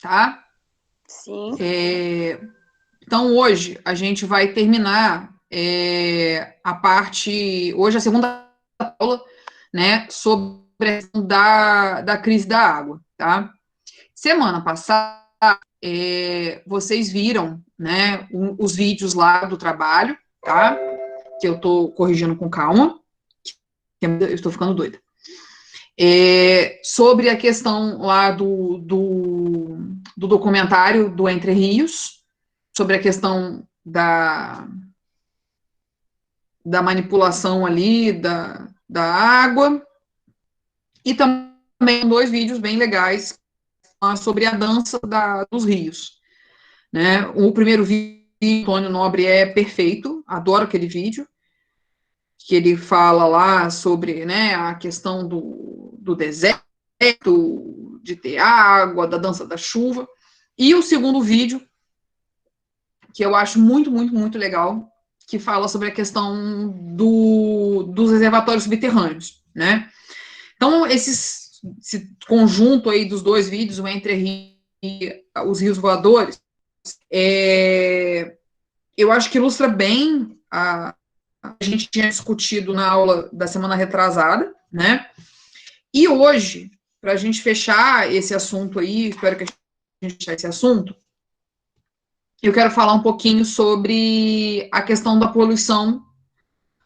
tá? Sim. Então, hoje, a gente vai terminar a parte... Hoje, a segunda aula, né, sobre a questão da crise da água, tá? Semana passada, vocês viram, né, os vídeos lá do trabalho, tá? Que eu tô corrigindo com calma, que eu estou ficando doida. Sobre a questão lá do documentário do Entre Rios, sobre a questão da manipulação ali da água, e também 2 vídeos bem legais sobre a dança dos rios, né? O primeiro vídeo, Antônio Nobre, é perfeito, adoro aquele vídeo, que ele fala lá sobre, né, a questão do deserto, de ter água, da dança da chuva. E o segundo vídeo, que eu acho muito, muito, muito legal, que fala sobre a questão dos reservatórios subterrâneos, né? Então, esse conjunto aí dos 2 vídeos, o Entre Rios e os Rios Voadores, eu acho que ilustra bem a gente tinha discutido na aula da semana retrasada, né? E hoje, para a gente fechar esse assunto aí, espero que a gente feche esse assunto, eu quero falar um pouquinho sobre a questão da poluição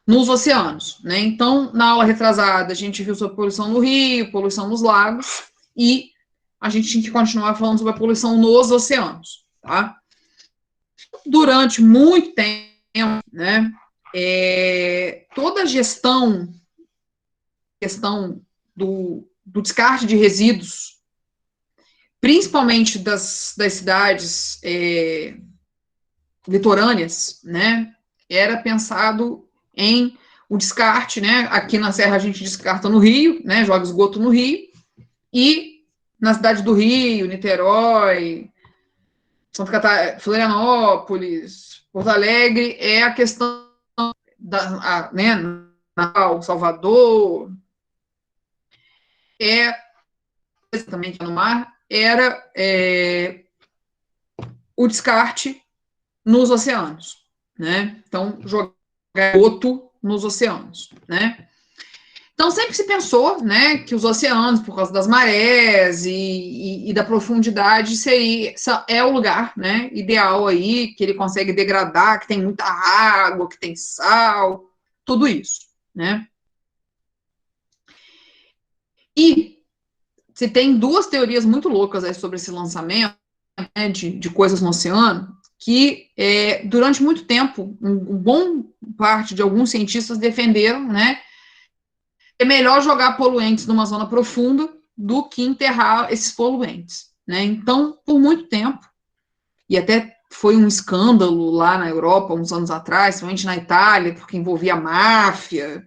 nos oceanos, né? Então, na aula retrasada, a gente viu sobre poluição no rio, poluição nos lagos, e a gente tinha que continuar falando sobre a poluição nos oceanos, tá? Durante muito tempo, né, toda a questão do descarte de resíduos, principalmente das cidades litorâneas, né, era pensado em o descarte, né, aqui na Serra a gente descarta no rio, né, joga esgoto no rio, e na cidade do Rio, Niterói, Santa Catarina, Florianópolis, Porto Alegre, é a questão né, Natal, Salvador, também no mar, era o descarte nos oceanos, né? Então, jogar esgoto nos oceanos, né? Então, sempre se pensou, né, que os oceanos, por causa das marés e da profundidade, é o lugar, né, ideal aí, que ele consegue degradar, que tem muita água, que tem sal, tudo isso, né? E se tem 2 teorias muito loucas aí sobre esse lançamento, né, de coisas no oceano, que durante muito tempo, bom parte de alguns cientistas defenderam, né, é melhor jogar poluentes numa zona profunda do que enterrar esses poluentes, né? Então, por muito tempo, e até foi um escândalo lá na Europa, uns anos atrás, principalmente na Itália, porque envolvia máfia,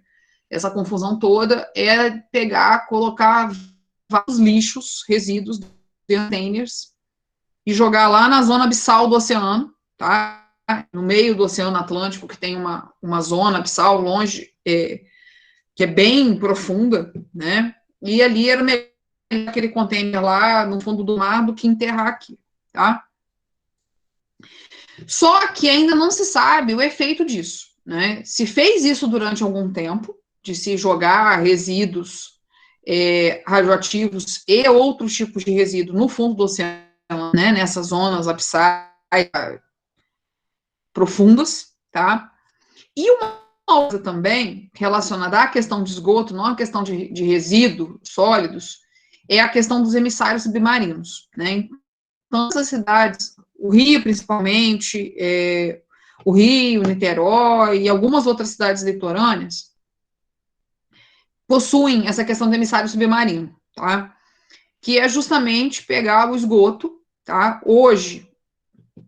essa confusão toda, era pegar, colocar vários lixos, resíduos, containers, e jogar lá na zona abissal do oceano, tá? No meio do Oceano Atlântico, que tem uma zona abissal longe, que é bem profunda, né? E ali era melhor aquele container lá no fundo do mar do que enterrar aqui, tá? Só que ainda não se sabe o efeito disso, né? Se fez isso durante algum tempo, de se jogar resíduos radioativos e outros tipos de resíduos no fundo do oceano, né? Nessas zonas abissais profundas, tá? E uma coisa também relacionada à questão de esgoto, não à questão de resíduos sólidos, é a questão dos emissários submarinos, né? Então, essas cidades, o Rio principalmente, o Rio, Niterói e algumas outras cidades litorâneas, possuem essa questão do emissário submarino, tá? Que é justamente pegar o esgoto, tá? Hoje,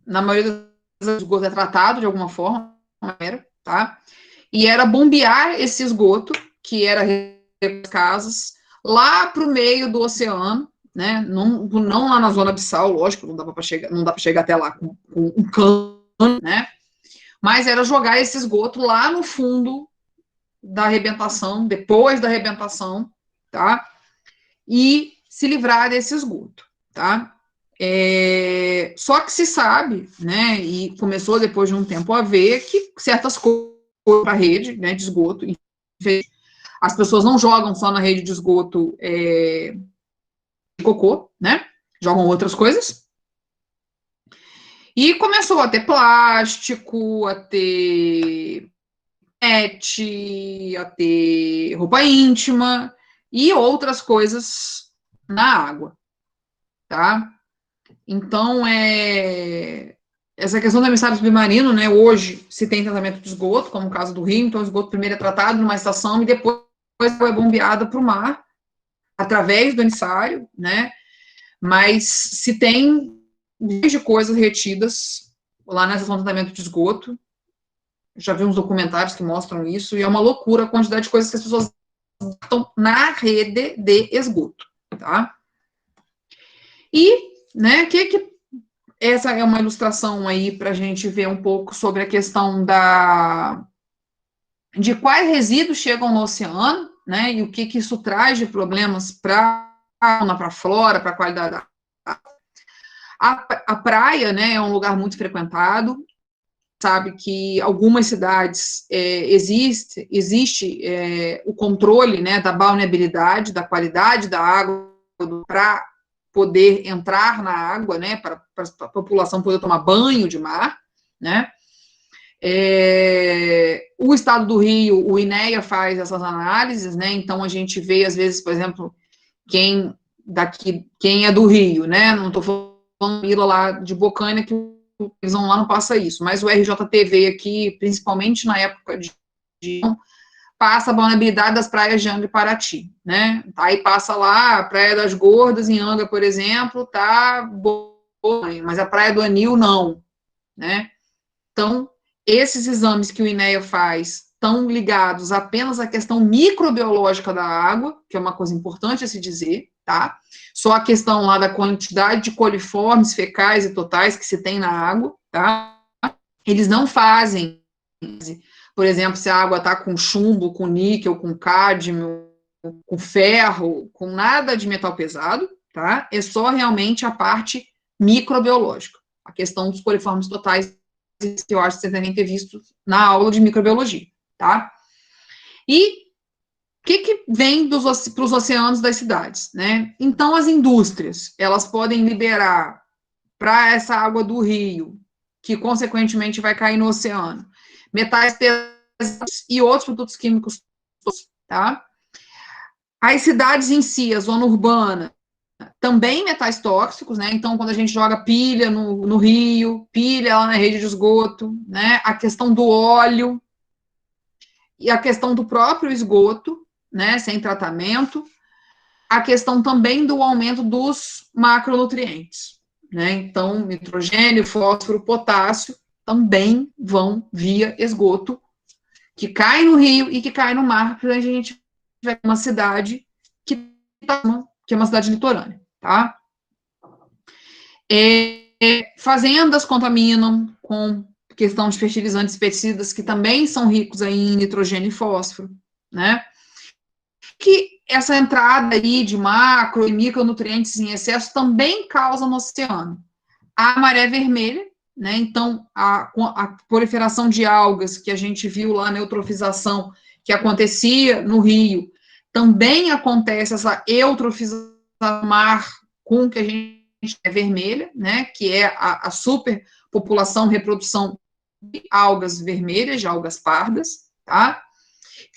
na maioria das vezes, o esgoto é tratado de alguma forma, tá? E era bombear esse esgoto, que era as casas, lá para o meio do oceano, né? Não lá na zona abissal, lógico, não dá para chegar até lá com um cano, né? Mas era jogar esse esgoto lá no fundo da arrebentação, depois da arrebentação, tá? E se livrar desse esgoto, tá? Só que se sabe, né, e começou depois de um tempo a ver que certas coisas para a rede, né, de esgoto, as pessoas não jogam só na rede de esgoto cocô, né, jogam outras coisas, e começou a ter plástico, a ter a ter roupa íntima e outras coisas na água, tá? Então, essa questão do emissário submarino, né, hoje se tem tratamento de esgoto, como o caso do Rio, então o esgoto primeiro é tratado numa estação e depois é bombeado para o mar, através do emissário, né, mas se tem de coisas retidas lá na estação de tratamento de esgoto, já vi uns documentários que mostram isso, e é uma loucura a quantidade de coisas que as pessoas estão na rede de esgoto, tá? E, né, essa é uma ilustração aí para a gente ver um pouco sobre a questão de quais resíduos chegam no oceano, né, e o que isso traz de problemas para a flora, para a qualidade da água. A praia, né, é um lugar muito frequentado, sabe que algumas cidades existe o controle, né, da balneabilidade, da qualidade da água para poder entrar na água, né, para a população poder tomar banho de mar, né. O Estado do Rio, o INEA faz essas análises, né, então a gente vê, às vezes, por exemplo, quem é do Rio, né, não estou falando lá de Bocaina, que eles vão lá, não passa isso, mas o RJTV aqui, principalmente na época de passa a vulnerabilidade das praias de Angra e Paraty, né, aí passa lá, a Praia das Gordas, em Angra, por exemplo, tá boa, mas a Praia do Anil, não, né, então, esses exames que o INEA faz estão ligados apenas à questão microbiológica da água, que é uma coisa importante a se dizer, tá? Só a questão lá da quantidade de coliformes fecais e totais que se tem na água, tá? Eles não fazem, por exemplo, se a água está com chumbo, com níquel, com cádmio, com ferro, com nada de metal pesado, tá? É só realmente a parte microbiológica, a questão dos coliformes totais, que eu acho que vocês devem ter visto na aula de microbiologia, tá? E o que vem para os oceanos das cidades, né? Então, as indústrias, elas podem liberar para essa água do rio, que consequentemente vai cair no oceano, metais pesados e outros produtos químicos, tá? As cidades em si, a zona urbana, também metais tóxicos, né? Então, quando a gente joga pilha no rio, pilha lá na rede de esgoto, né? A questão do óleo e a questão do próprio esgoto, né? Sem tratamento, a questão também do aumento dos macronutrientes, né? Então, nitrogênio, fósforo, potássio também vão via esgoto, que cai no rio e que cai no mar, para a gente ver uma cidade que é uma cidade litorânea, tá? Fazendas contaminam com questão de fertilizantes e pesticidas, que também são ricos aí em nitrogênio e fósforo, né? Que essa entrada aí de macro e micronutrientes em excesso também causa no oceano a maré vermelha, né? Então, a proliferação de algas que a gente viu lá na eutrofização que acontecia no rio, também acontece essa eutrofização do mar com que a gente é vermelha, né? Que é a superpopulação, reprodução de algas vermelhas, de algas pardas, tá?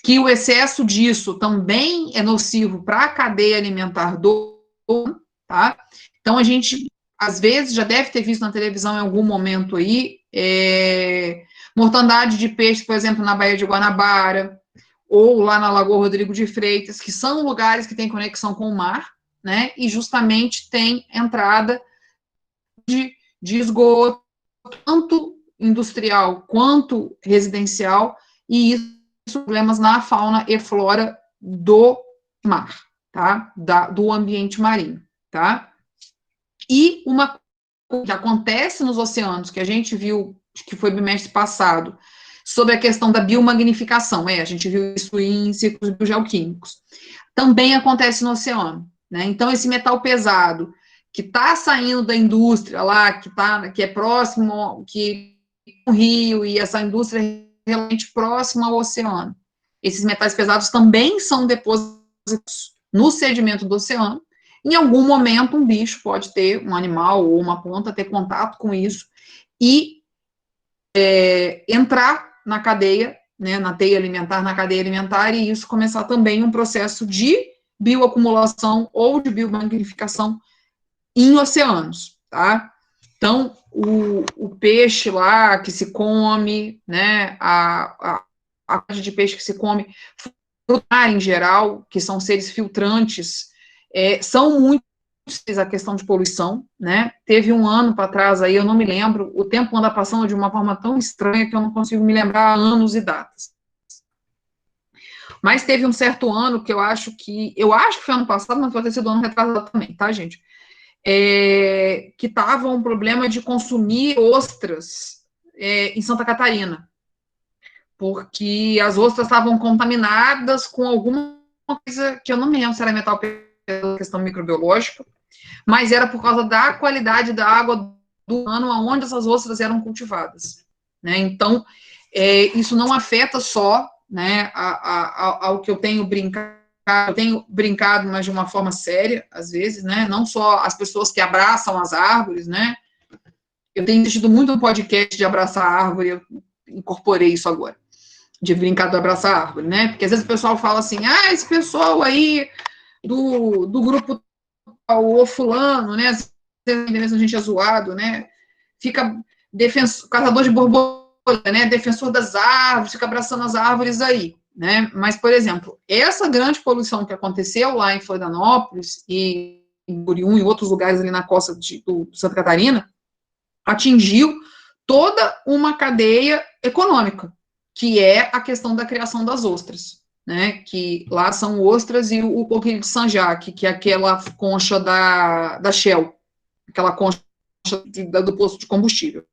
Que o excesso disso também é nocivo para a cadeia alimentar do, tá? Então, a gente, às vezes, já deve ter visto na televisão em algum momento aí, mortandade de peixe, por exemplo, na Baía de Guanabara, ou lá na Lagoa Rodrigo de Freitas, que são lugares que têm conexão com o mar, né, e justamente tem entrada de esgoto, tanto industrial quanto residencial, e isso problemas na fauna e flora do mar, tá? Do ambiente marinho, tá? E uma coisa que acontece nos oceanos, que a gente viu, que foi bimestre passado, sobre a questão da biomagnificação, a gente viu isso em ciclos biogeoquímicos, também acontece no oceano, né? Então, esse metal pesado, que está saindo da indústria lá, que é próximo, que é um rio, e essa indústria é realmente próxima ao oceano. Esses metais pesados também são depositados no sedimento do oceano. Em algum momento, um bicho pode ter, um animal ou uma planta, ter contato com isso e entrar na cadeia, né, na teia alimentar, na cadeia alimentar, e isso começar também um processo de bioacumulação ou de biomagnificação em oceanos, tá? Então, o peixe lá que se come, né, a parte de peixe que se come, frutar em geral, que são seres filtrantes, são muito a questão de poluição, né? Teve um ano para trás aí, eu não me lembro, o tempo anda passando de uma forma tão estranha que eu não consigo me lembrar anos e datas. Mas teve um certo ano que eu acho que foi ano passado, mas pode ter sido ano retrasado também, tá, gente? Que estava um problema de consumir ostras em Santa Catarina, porque as ostras estavam contaminadas com alguma coisa que eu não me lembro se era metal pesado, questão microbiológica, mas era por causa da qualidade da água do ano onde essas ostras eram cultivadas, né? Então, isso não afeta só, né, ao que eu tenho brincado, mas de uma forma séria, às vezes, né, não só as pessoas que abraçam as árvores, né, eu tenho assistido muito um podcast de abraçar a árvore, eu incorporei isso agora, de brincar do abraçar a árvore, né, porque às vezes o pessoal fala assim, esse pessoal aí do grupo o fulano, né, às vezes a gente é zoado, né, fica caçador de borboleta, né, defensor das árvores, fica abraçando as árvores aí, né, mas, por exemplo, essa grande poluição que aconteceu lá em Florianópolis e em Burium e outros lugares ali na costa do Santa Catarina, atingiu toda uma cadeia econômica, que é a questão da criação das ostras, né, que lá são ostras e o coquilho de Saint-Jacques, que é aquela concha da Shell, aquela concha do posto de combustível.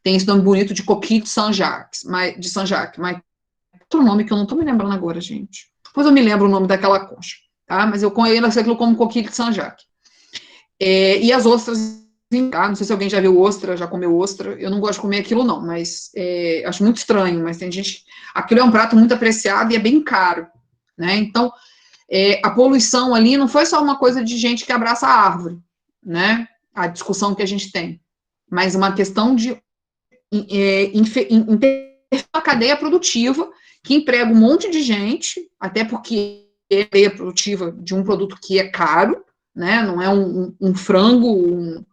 Tem esse nome bonito de coquilho de Saint-Jacques, mas outro nome que eu não estou me lembrando agora, gente. Depois eu me lembro o nome daquela concha, tá? Mas eu conheço aquilo como coquilho de Saint-Jacques. E as ostras, tá? Não sei se alguém já viu ostra, já comeu ostra. Eu não gosto de comer aquilo, não, mas acho muito estranho. Mas tem gente. Aquilo é um prato muito apreciado e é bem caro, né? Então, a poluição ali não foi só uma coisa de gente que abraça a árvore, né? A discussão que a gente tem, mas uma questão de uma cadeia produtiva que emprega um monte de gente, até porque é a cadeia produtiva de um produto que é caro, né? Não é um frango,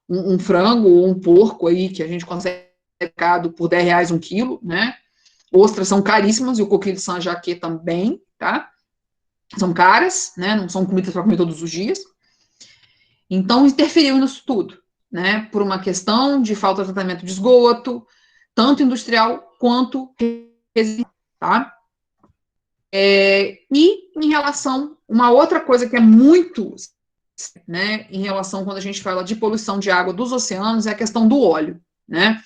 um frango ou um porco aí que a gente consegue mercado por R$10 um quilo, né? Ostras são caríssimas e o coquilho de Saint-Jacques também, tá? São caras, né? Não são comidas para comer todos os dias. Então, interferiu nisso tudo, né? Por uma questão de falta de tratamento de esgoto, tanto industrial quanto residual, tá? E em relação, uma outra coisa que é muito, né, em relação quando a gente fala de poluição de água dos oceanos, é a questão do óleo, né?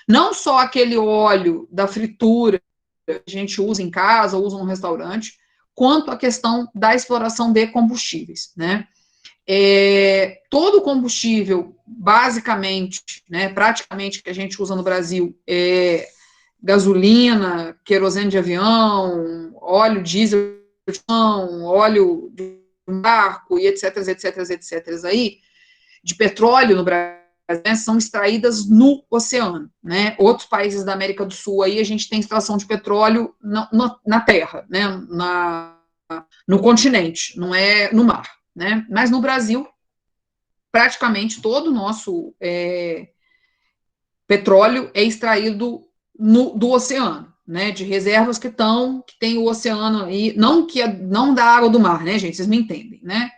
Não só aquele óleo da fritura que a gente usa em casa, ou usa no restaurante, quanto a questão da exploração de combustíveis, né? Todo combustível, basicamente, né, praticamente, que a gente usa no Brasil, gasolina, querosene de avião, óleo diesel de avião, óleo de barco, e etc, aí, de petróleo no Brasil, né, são extraídas no oceano, né? Outros países da América do Sul aí, a gente tem extração de petróleo na terra, né, no continente, não é no mar, né? Mas no Brasil, praticamente todo o nosso petróleo é extraído do oceano, né? De reservas que tem o oceano aí, não da água do mar, né, gente? Vocês me entendem, né?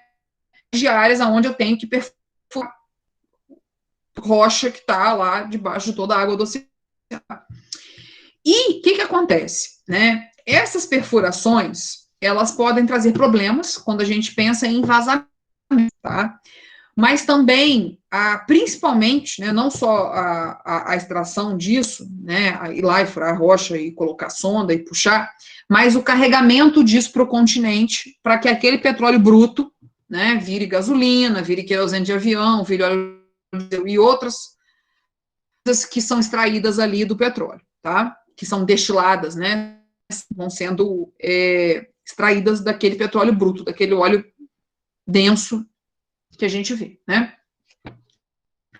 De áreas onde eu tenho que perfurar rocha que está lá debaixo de toda a água do oceano. E o que acontece, né? Essas perfurações, elas podem trazer problemas quando a gente pensa em vazamento, tá? Mas também, principalmente, né, não só a extração disso, né, ir lá e furar a rocha e colocar sonda e puxar, mas o carregamento disso para o continente, para que aquele petróleo bruto, né, vire gasolina, vire querosene de avião, vire óleo e outras coisas que são extraídas ali do petróleo, tá? Que são destiladas, né, vão sendo extraídas daquele petróleo bruto, daquele óleo denso que a gente vê, né?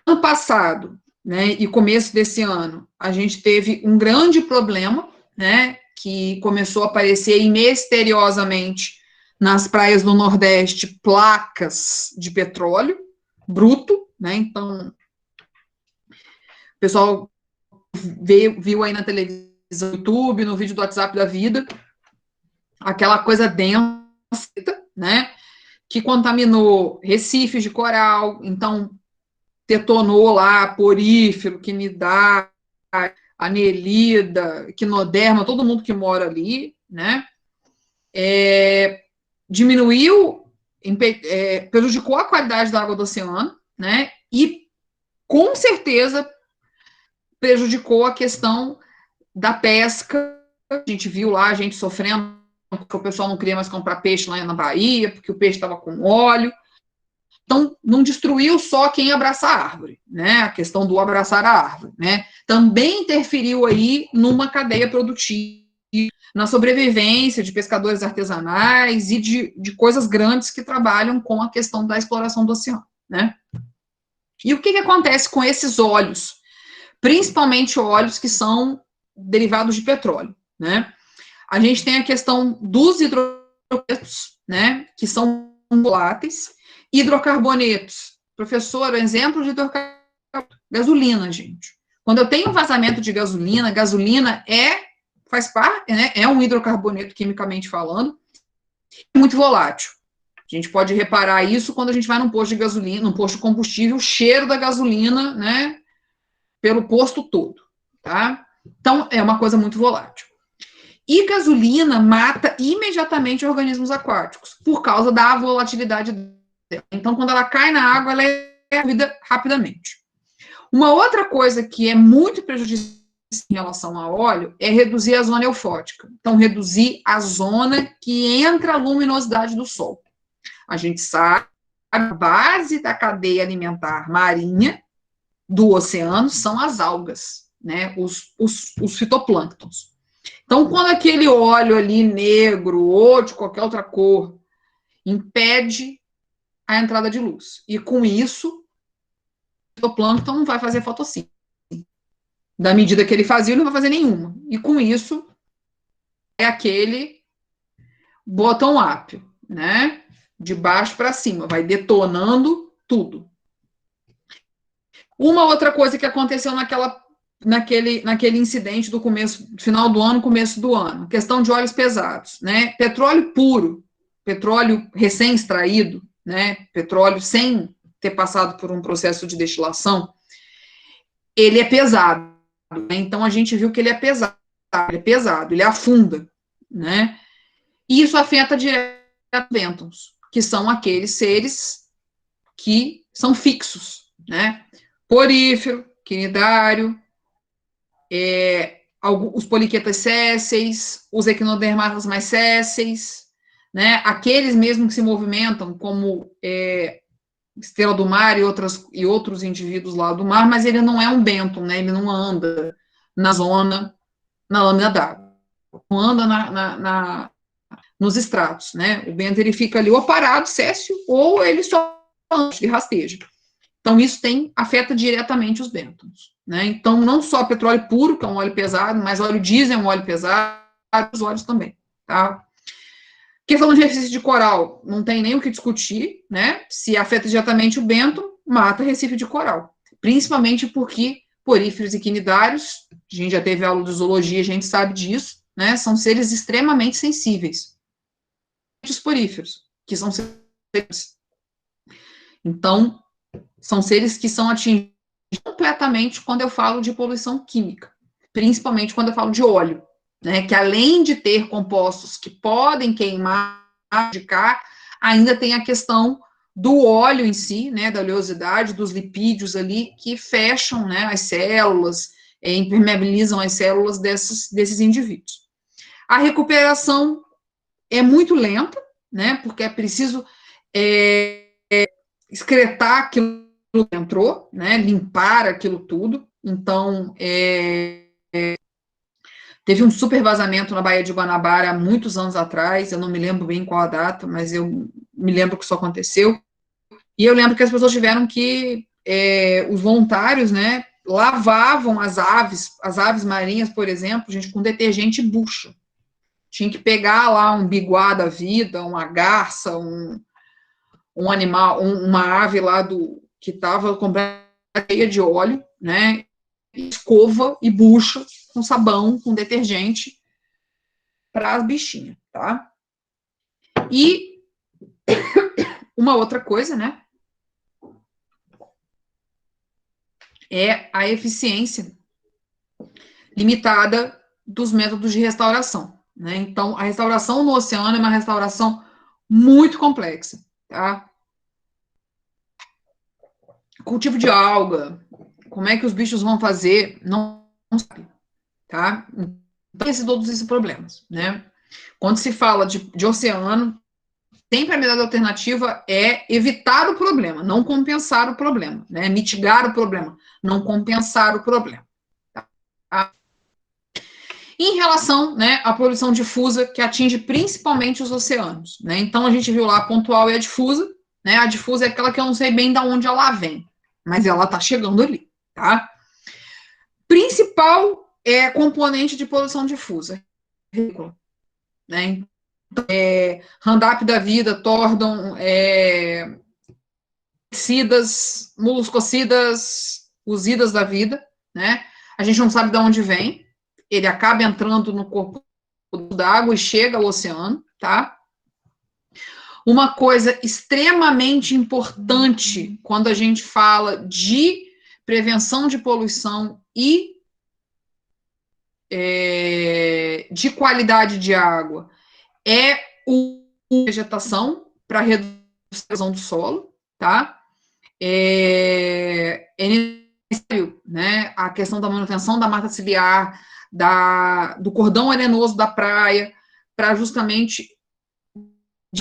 Ano passado, né, e começo desse ano, a gente teve um grande problema, né, que começou a aparecer misteriosamente nas praias do Nordeste placas de petróleo bruto, né, então o pessoal viu aí na televisão, no YouTube, no vídeo do WhatsApp da vida, aquela coisa densa, né, que contaminou recifes de coral, então detonou lá porífero, quinidar, anelida, quinoderma, todo mundo que mora ali, né? Diminuiu, prejudicou a qualidade da água do oceano, né? E com certeza prejudicou a questão da pesca. A gente viu lá a gente sofrendo porque o pessoal não queria mais comprar peixe lá na Bahia, porque o peixe estava com óleo. Então, não destruiu só quem abraça a árvore, né? A questão do abraçar a árvore, né? Também interferiu aí numa cadeia produtiva, na sobrevivência de pescadores artesanais e de coisas grandes que trabalham com a questão da exploração do oceano, né? E o que acontece com esses óleos? Principalmente óleos que são derivados de petróleo, né? A gente tem a questão dos hidrocarbonetos, né? Que são voláteis. Hidrocarbonetos. Professor, exemplo de hidrocarboneto. Gasolina, gente. Quando eu tenho vazamento de gasolina, gasolina faz parte, né? É um hidrocarboneto, quimicamente falando, muito volátil. A gente pode reparar isso quando a gente vai num posto de gasolina, num posto de combustível, o cheiro da gasolina, né? Pelo posto todo, tá? Então, é uma coisa muito volátil. E gasolina mata imediatamente organismos aquáticos, por causa da volatilidade dela. Então, quando ela cai na água, ela é absorvida rapidamente. Uma outra coisa que é muito prejudicial em relação ao óleo é reduzir a zona eufótica. Então, reduzir a zona que entra a luminosidade do sol. A gente sabe que a base da cadeia alimentar marinha do oceano são as algas, né? Os fitoplânctons. Então, quando aquele óleo ali negro ou de qualquer outra cor impede a entrada de luz, e com isso, o fitoplâncton não vai fazer fotossíntese. Da medida que ele fazia, ele não vai fazer nenhuma. E com isso, é aquele bottom-up, né? De baixo para cima, vai detonando tudo. Uma outra coisa que aconteceu naquele incidente do final do ano, começo do ano, questão de óleos pesados, né? Petróleo puro, petróleo recém-extraído, né? Petróleo sem ter passado por um processo de destilação, ele é pesado, né? Então a gente viu que ele é pesado, ele afunda, né? E isso afeta diretamente os bêntons, que são aqueles seres que são fixos, né? Porífero, quinidário, os poliquetas sésseis, os equinodermatas mais sésseis, né? Aqueles mesmo que se movimentam como estrela do mar e outros indivíduos lá do mar, mas ele não é um bênton, né? Ele não anda na lâmina d'água, não anda nos estratos, né? O bênton ele fica ali ou parado, céssio, ou ele só rasteja. Então, isso afeta diretamente os bêntons, né? Então, não só petróleo puro, que é um óleo pesado, mas óleo diesel é um óleo pesado, os óleos também, tá? Questão de recife de coral, não tem nem o que discutir, né? Se afeta diretamente o bênton, mata recife de coral. Principalmente porque poríferos e quinidários, a gente já teve aula de zoologia, a gente sabe disso, né? São seres extremamente sensíveis. Os poríferos, que são seres. Então, são seres que são atingidos completamente quando eu falo de poluição química, principalmente quando eu falo de óleo, né, que além de ter compostos que podem queimar, ainda tem a questão do óleo em si, né, da oleosidade, dos lipídios ali, que fecham, né, as células, impermeabilizam as células desses indivíduos. A recuperação é muito lenta, né, porque é preciso excretar aquilo que entrou, né, limpar aquilo tudo. Então, teve um super vazamento na Baía de Guanabara há muitos anos atrás, eu não me lembro bem qual a data, mas eu me lembro que isso aconteceu. E eu lembro que as pessoas tiveram que, os voluntários, né, lavavam as aves marinhas, por exemplo, gente, com detergente bucha. Tinha que pegar lá um biguá da vida, uma garça, um animal, uma ave lá que estava completamente cheia de óleo, né, escova e bucha com sabão, com detergente para as bichinhas, tá? E uma outra coisa, né, é a eficiência limitada dos métodos de restauração, né? Então, a restauração no oceano é uma restauração muito complexa, tá? Cultivo de alga, como é que os bichos vão fazer, não sabe, tá? Então, todos esses problemas, né? Quando se fala de oceano, sempre a melhor alternativa é evitar o problema, não compensar o problema, né? Mitigar o problema, não compensar o problema. Tá? Em relação, né, à poluição difusa, que atinge principalmente os oceanos, né? Então, a gente viu lá a pontual e a difusa, né? A difusa é aquela que eu não sei bem de onde ela vem, mas ela está chegando ali, tá? Principal componente de poluição difusa, né? Roundup da vida, Tordon, pesticidas, moluscocidas, os idas da vida, né? A gente não sabe de onde vem, ele acaba entrando no corpo d'água e chega ao oceano, tá? Uma coisa extremamente importante quando a gente fala de prevenção de poluição e de qualidade de água é a vegetação para redução do solo, tá? É necessário, né, a questão da manutenção da mata ciliar, do cordão arenoso da praia, para justamente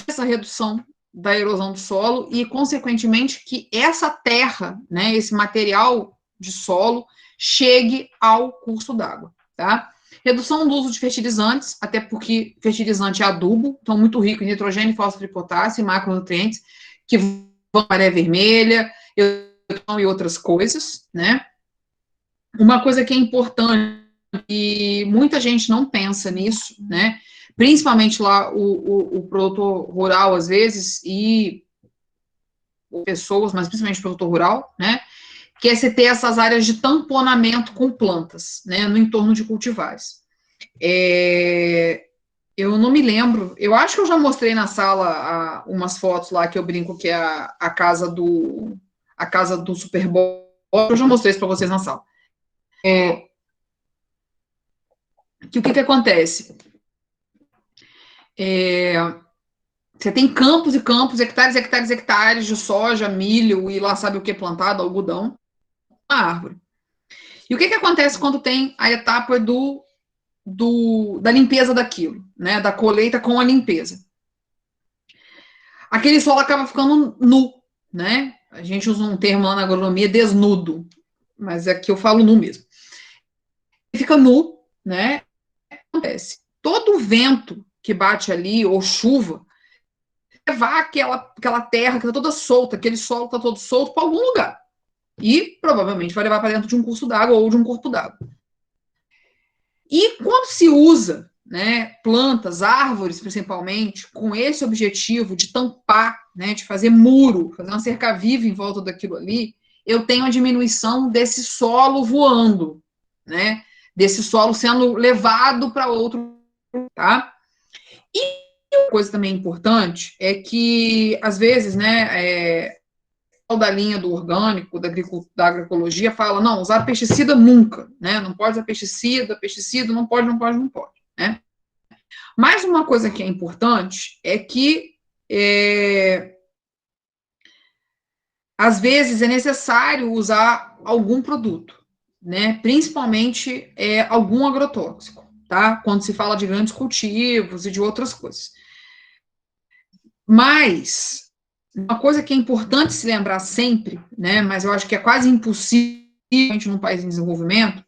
essa redução da erosão do solo e, consequentemente, que essa terra, né, esse material de solo, chegue ao curso d'água, tá? Redução do uso de fertilizantes, até porque fertilizante é adubo, então muito rico em nitrogênio, fósforo e potássio, e macronutrientes, que vão para a maré vermelha, e outras coisas, né? Uma coisa que é importante, e muita gente não pensa nisso, né? Principalmente lá o produtor rural, às vezes, e pessoas, mas principalmente o produtor rural, né? Que é você ter essas áreas de tamponamento com plantas, né? No entorno de cultivares. Eu não me lembro, eu acho que eu já mostrei na sala umas fotos lá que eu brinco que é a casa do Super Bowl, eu já mostrei isso para vocês na sala. Que o que acontece? Você tem campos e campos, hectares, hectares, hectares de soja, milho e lá sabe o que plantado, algodão, uma árvore. E o que acontece quando tem a etapa da limpeza daquilo, né? Da colheita com a limpeza? Aquele solo acaba ficando nu, né? A gente usa um termo lá na agronomia, desnudo, mas aqui eu falo nu mesmo. Fica nu, né? O que acontece? Todo vento que bate ali, ou chuva, levar aquela terra que está toda solta, aquele solo está todo solto para algum lugar. E provavelmente vai levar para dentro de um curso d'água ou de um corpo d'água. E quando se usa, né, plantas, árvores principalmente, com esse objetivo de tampar, né, de fazer muro, fazer uma cerca viva em volta daquilo ali, eu tenho a diminuição desse solo voando, né, desse solo sendo levado para outro, tá? E uma coisa também importante é que, às vezes, né, da linha do orgânico, da agroecologia, fala, não, usar pesticida nunca, né, não pode usar pesticida, não pode, né. Mas uma coisa que é importante é que, às vezes, é necessário usar algum produto, né, principalmente algum agrotóxico, tá, quando se fala de grandes cultivos e de outras coisas. Mas uma coisa que é importante se lembrar sempre, né, mas eu acho que é quase impossível num país em desenvolvimento,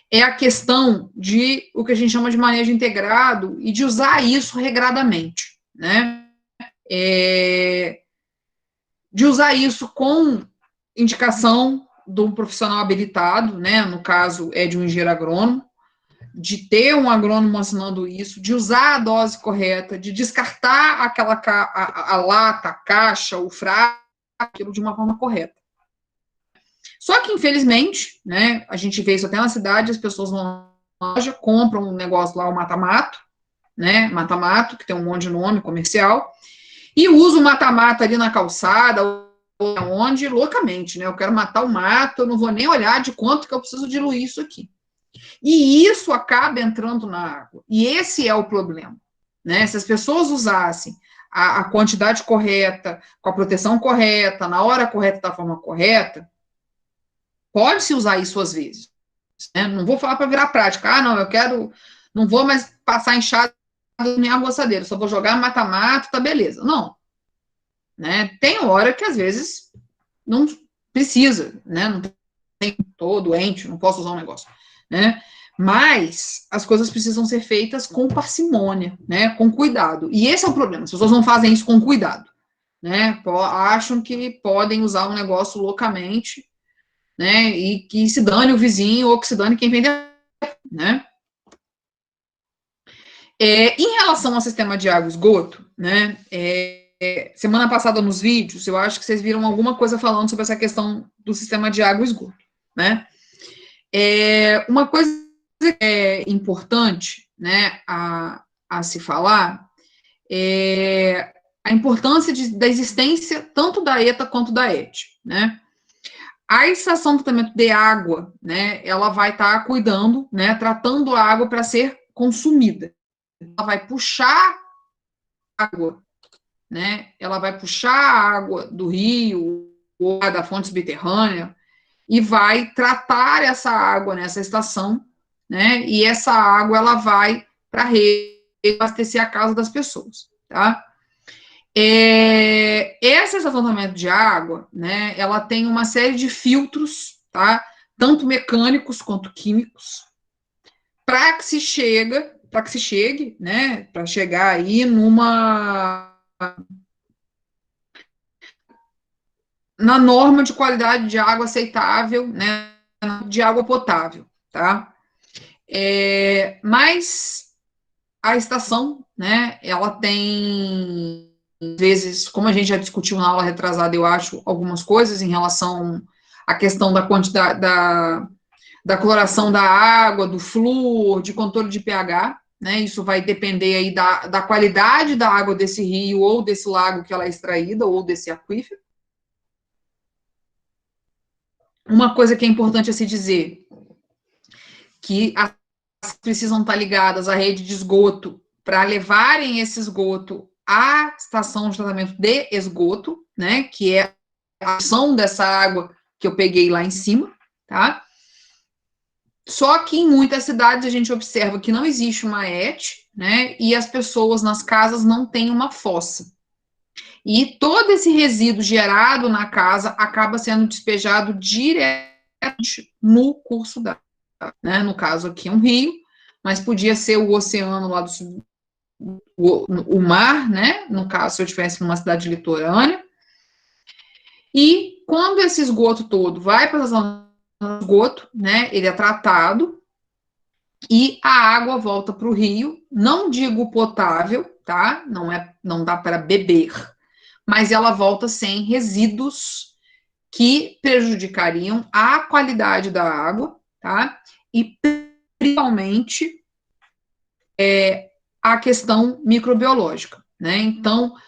é a questão de o que a gente chama de manejo integrado e de usar isso regradamente, né? De usar isso com indicação de um profissional habilitado, né? No caso, é de um engenheiro agrônomo, de ter um agrônomo assinando isso, de usar a dose correta, de descartar aquela a lata, a caixa, o frasco, aquilo de uma forma correta. Só que, infelizmente, né, a gente vê isso até na cidade, as pessoas vão na loja, compram um negócio lá, o mata-mato, né, mata-mato, que tem um monte de nome comercial, e usa o mata-mato ali na calçada, ou onde, loucamente, né, eu quero matar o mato, eu não vou nem olhar de quanto que eu preciso diluir isso aqui. E isso acaba entrando na água, e esse é o problema, né, se as pessoas usassem a quantidade correta, com a proteção correta, na hora correta, da forma correta, pode-se usar isso às vezes. Né? Não vou falar para virar prática. Ah, não, eu quero. Não vou mais passar enxada na minha roçadeira, só vou jogar mata-mata, tá beleza. Não. Né? Tem hora que às vezes não precisa, né? Não tem, tô doente, não posso usar um negócio. Né? Mas as coisas precisam ser feitas com parcimônia, né? Com cuidado. E esse é o problema. As pessoas não fazem isso com cuidado. Né? Acham que podem usar um negócio loucamente, né, e que se dane o vizinho ou que se dane quem vende, né. Em relação ao sistema de água e esgoto, né, semana passada nos vídeos, eu acho que vocês viram alguma coisa falando sobre essa questão do sistema de água e esgoto, né. Uma coisa que é importante, né, a se falar é a importância da existência tanto da ETA quanto da ET, né. A estação de tratamento de água, né, ela vai estar cuidando, né, tratando a água para ser consumida. Ela vai puxar água, né, ela vai puxar a água do rio ou da fonte subterrânea e vai tratar essa água nessa estação, né, e essa água ela vai para a rede abastecer a casa das pessoas, tá? Esse tratamento de água, né, ela tem uma série de filtros, tá? Tanto mecânicos quanto químicos, para que se chegue, né, para chegar aí na norma de qualidade de água aceitável, né, de água potável, tá? Mas a estação, né, ela tem às vezes, como a gente já discutiu na aula retrasada, eu acho, algumas coisas em relação à questão da quantidade, da cloração da água, do flúor, de controle de pH, né, isso vai depender aí da qualidade da água desse rio ou desse lago que ela é extraída, ou desse aquífero. Uma coisa que é importante a se dizer, que as precisam estar ligadas à rede de esgoto para levarem esse esgoto à estação de tratamento de esgoto, né, que é a ação dessa água que eu peguei lá em cima, tá? Só que em muitas cidades a gente observa que não existe uma ET, né, e as pessoas nas casas não têm uma fossa. E todo esse resíduo gerado na casa acaba sendo despejado diretamente no curso d'água, né? No caso aqui é um rio, mas podia ser o oceano lá do sul, o mar, né? No caso, se eu estivesse numa cidade litorânea. E quando esse esgoto todo vai para a zona do esgoto, né? Ele é tratado e a água volta para o rio. Não digo potável, tá? Não dá para beber, mas ela volta sem resíduos que prejudicariam a qualidade da água, tá? E principalmente a questão microbiológica, né? Então, o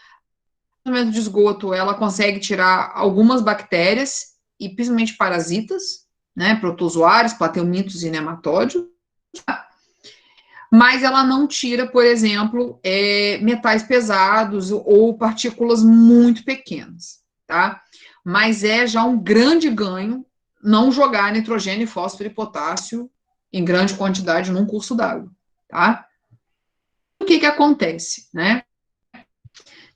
tratamento de esgoto, ela consegue tirar algumas bactérias e principalmente parasitas, né? Protozoários, plateumintos e nematóides, mas ela não tira, por exemplo, metais pesados ou partículas muito pequenas, tá? Mas é já um grande ganho não jogar nitrogênio, fósforo e potássio em grande quantidade num curso d'água, tá? O que acontece, né?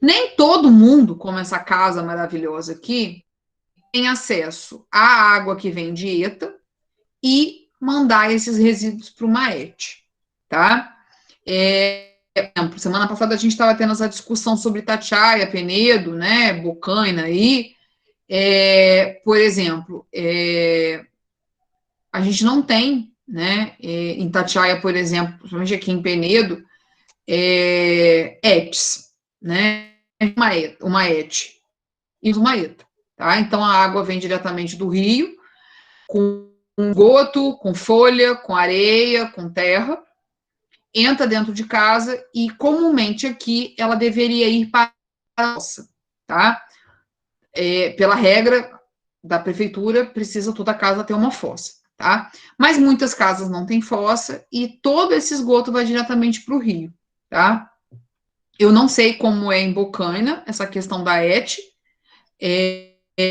Nem todo mundo, como essa casa maravilhosa aqui, tem acesso à água que vem de ETA e mandar esses resíduos para o MAET, tá? Semana passada a gente estava tendo essa discussão sobre Itatiaia, Penedo, né, Bocaina aí, por exemplo, a gente não tem, né, em Itatiaia, por exemplo, principalmente aqui em Penedo, ETs, né, uma ET e uma ETA, tá? Então a água vem diretamente do rio, com esgoto, com folha, com areia, com terra, entra dentro de casa e comumente aqui ela deveria ir para a fossa, tá? Pela regra da prefeitura, precisa toda casa ter uma fossa, tá? Mas muitas casas não têm fossa e todo esse esgoto vai diretamente para o rio, tá? Eu não sei como é em Bocaina essa questão da ET,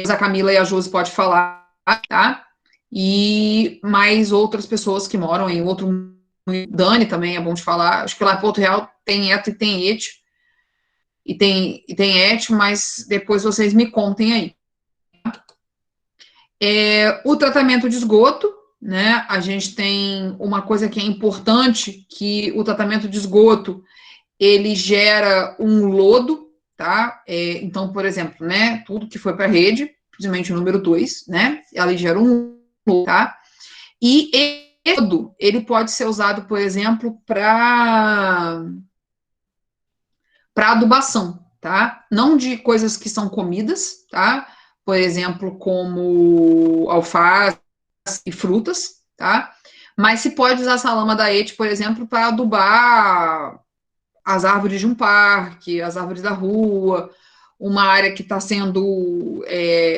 a Camila e a Josi pode falar, tá? E mais outras pessoas que moram em outro. Dani também é bom de falar. Acho que lá em Porto Real tem ETA e tem ET. E tem ET, mas depois vocês me contem aí. O tratamento de esgoto, né? A gente tem uma coisa que é importante, que o tratamento de esgoto, ele gera um lodo, tá? Então, por exemplo, né? Tudo que foi para a rede, principalmente o número 2, né? Ela gera um lodo, tá? E ele pode ser usado, por exemplo, para adubação, tá? Não de coisas que são comidas, tá? Por exemplo, como alface e frutas, tá? Mas se pode usar essa lama da ET, por exemplo, para adubar as árvores de um parque, as árvores da rua, uma área que está sendo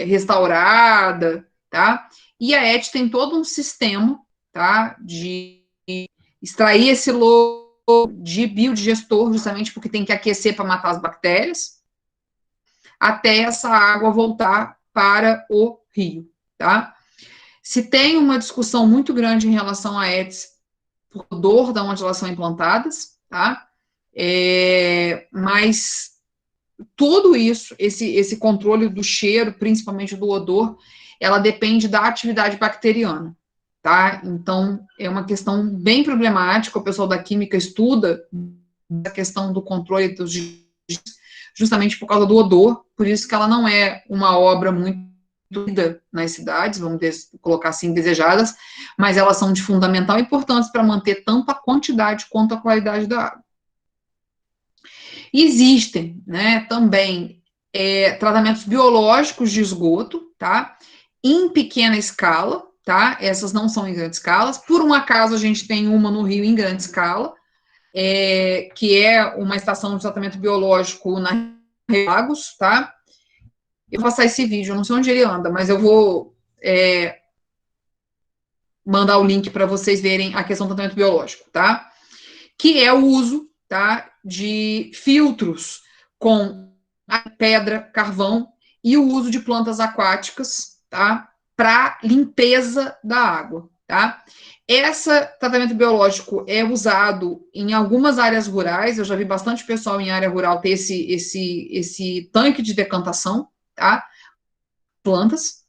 restaurada, tá? E a ET tem todo um sistema, tá? De extrair esse lodo de biodigestor, justamente porque tem que aquecer para matar as bactérias, até essa água voltar para o rio, tá? Se tem uma discussão muito grande em relação a ETs por odor da onde elas são implantadas, tá? Mas tudo isso, esse controle do cheiro, principalmente do odor, ela depende da atividade bacteriana, tá? Então, é uma questão bem problemática, o pessoal da química estuda a questão do controle dos justamente por causa do odor, por isso que ela não é uma obra muito nas cidades, vamos colocar assim, desejadas, mas elas são de fundamental importância para manter tanto a quantidade quanto a qualidade da água. Existem, né, também tratamentos biológicos de esgoto, tá? Em pequena escala, tá? Essas não são em grande escala. Por um acaso, a gente tem uma no Rio em grande escala, que é uma estação de tratamento biológico na Lagos, tá? Eu vou passar esse vídeo, eu não sei onde ele anda, mas eu vou mandar o link para vocês verem a questão do tratamento biológico, tá? Que é o uso, tá, de filtros com pedra, carvão e o uso de plantas aquáticas, tá, para limpeza da água, tá? Esse tratamento biológico é usado em algumas áreas rurais, eu já vi bastante pessoal em área rural ter esse tanque de decantação, tá? Plantas.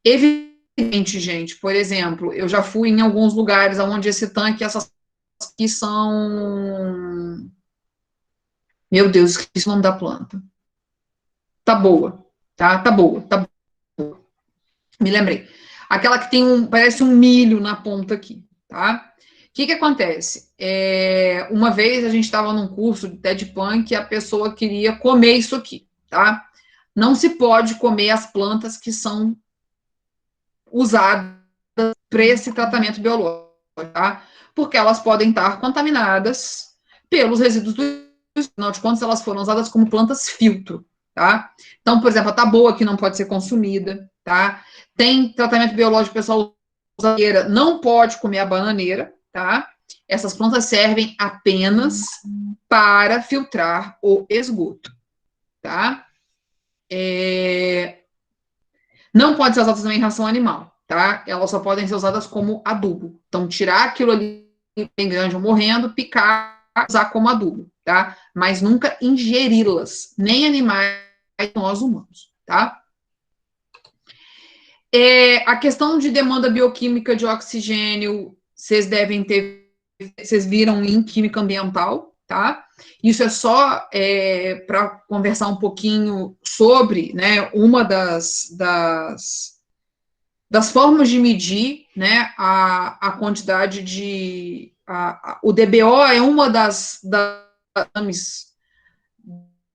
Evidente, gente, por exemplo, eu já fui em alguns lugares onde esse tanque, essas que são... Meu Deus, esqueci o nome da planta. Tá boa, tá? Tá boa, tá boa. Me lembrei. Aquela que tem parece um milho na ponta aqui, tá? O que acontece? Uma vez a gente estava num curso de TED Punk e a pessoa queria comer isso aqui, tá? Não se pode comer as plantas que são usadas para esse tratamento biológico, tá? Porque elas podem estar contaminadas pelos resíduos do afinal de contas, elas foram usadas como plantas filtro, tá? Então, por exemplo, a taboa que não pode ser consumida, tá? Tem tratamento biológico, pessoal, não pode comer a bananeira, tá? Essas plantas servem apenas para filtrar o esgoto, tá? Não pode ser usadas também em ração animal, tá? Elas só podem ser usadas como adubo. Então, tirar aquilo ali bem grande ou morrendo, picar, usar como adubo, tá? Mas nunca ingeri-las, nem animais, nós humanos, tá? A questão de demanda bioquímica de oxigênio, vocês devem ter, vocês viram em química ambiental, tá? Isso é só para conversar um pouquinho sobre, né, uma das formas de medir, né, a quantidade de... o DBO é uma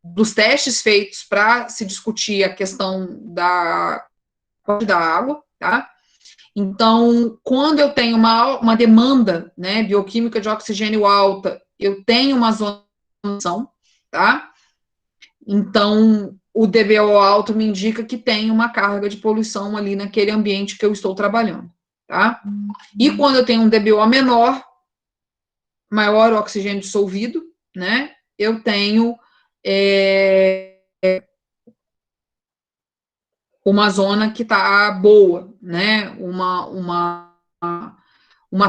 dos testes feitos para se discutir a questão da água, tá? Então, quando eu tenho uma demanda, né, bioquímica de oxigênio alta, eu tenho uma zona de poluição, tá? Então, o DBO alto me indica que tem uma carga de poluição ali naquele ambiente que eu estou trabalhando, tá? E quando eu tenho um DBO menor, maior oxigênio dissolvido, né, eu tenho uma zona que está boa, né,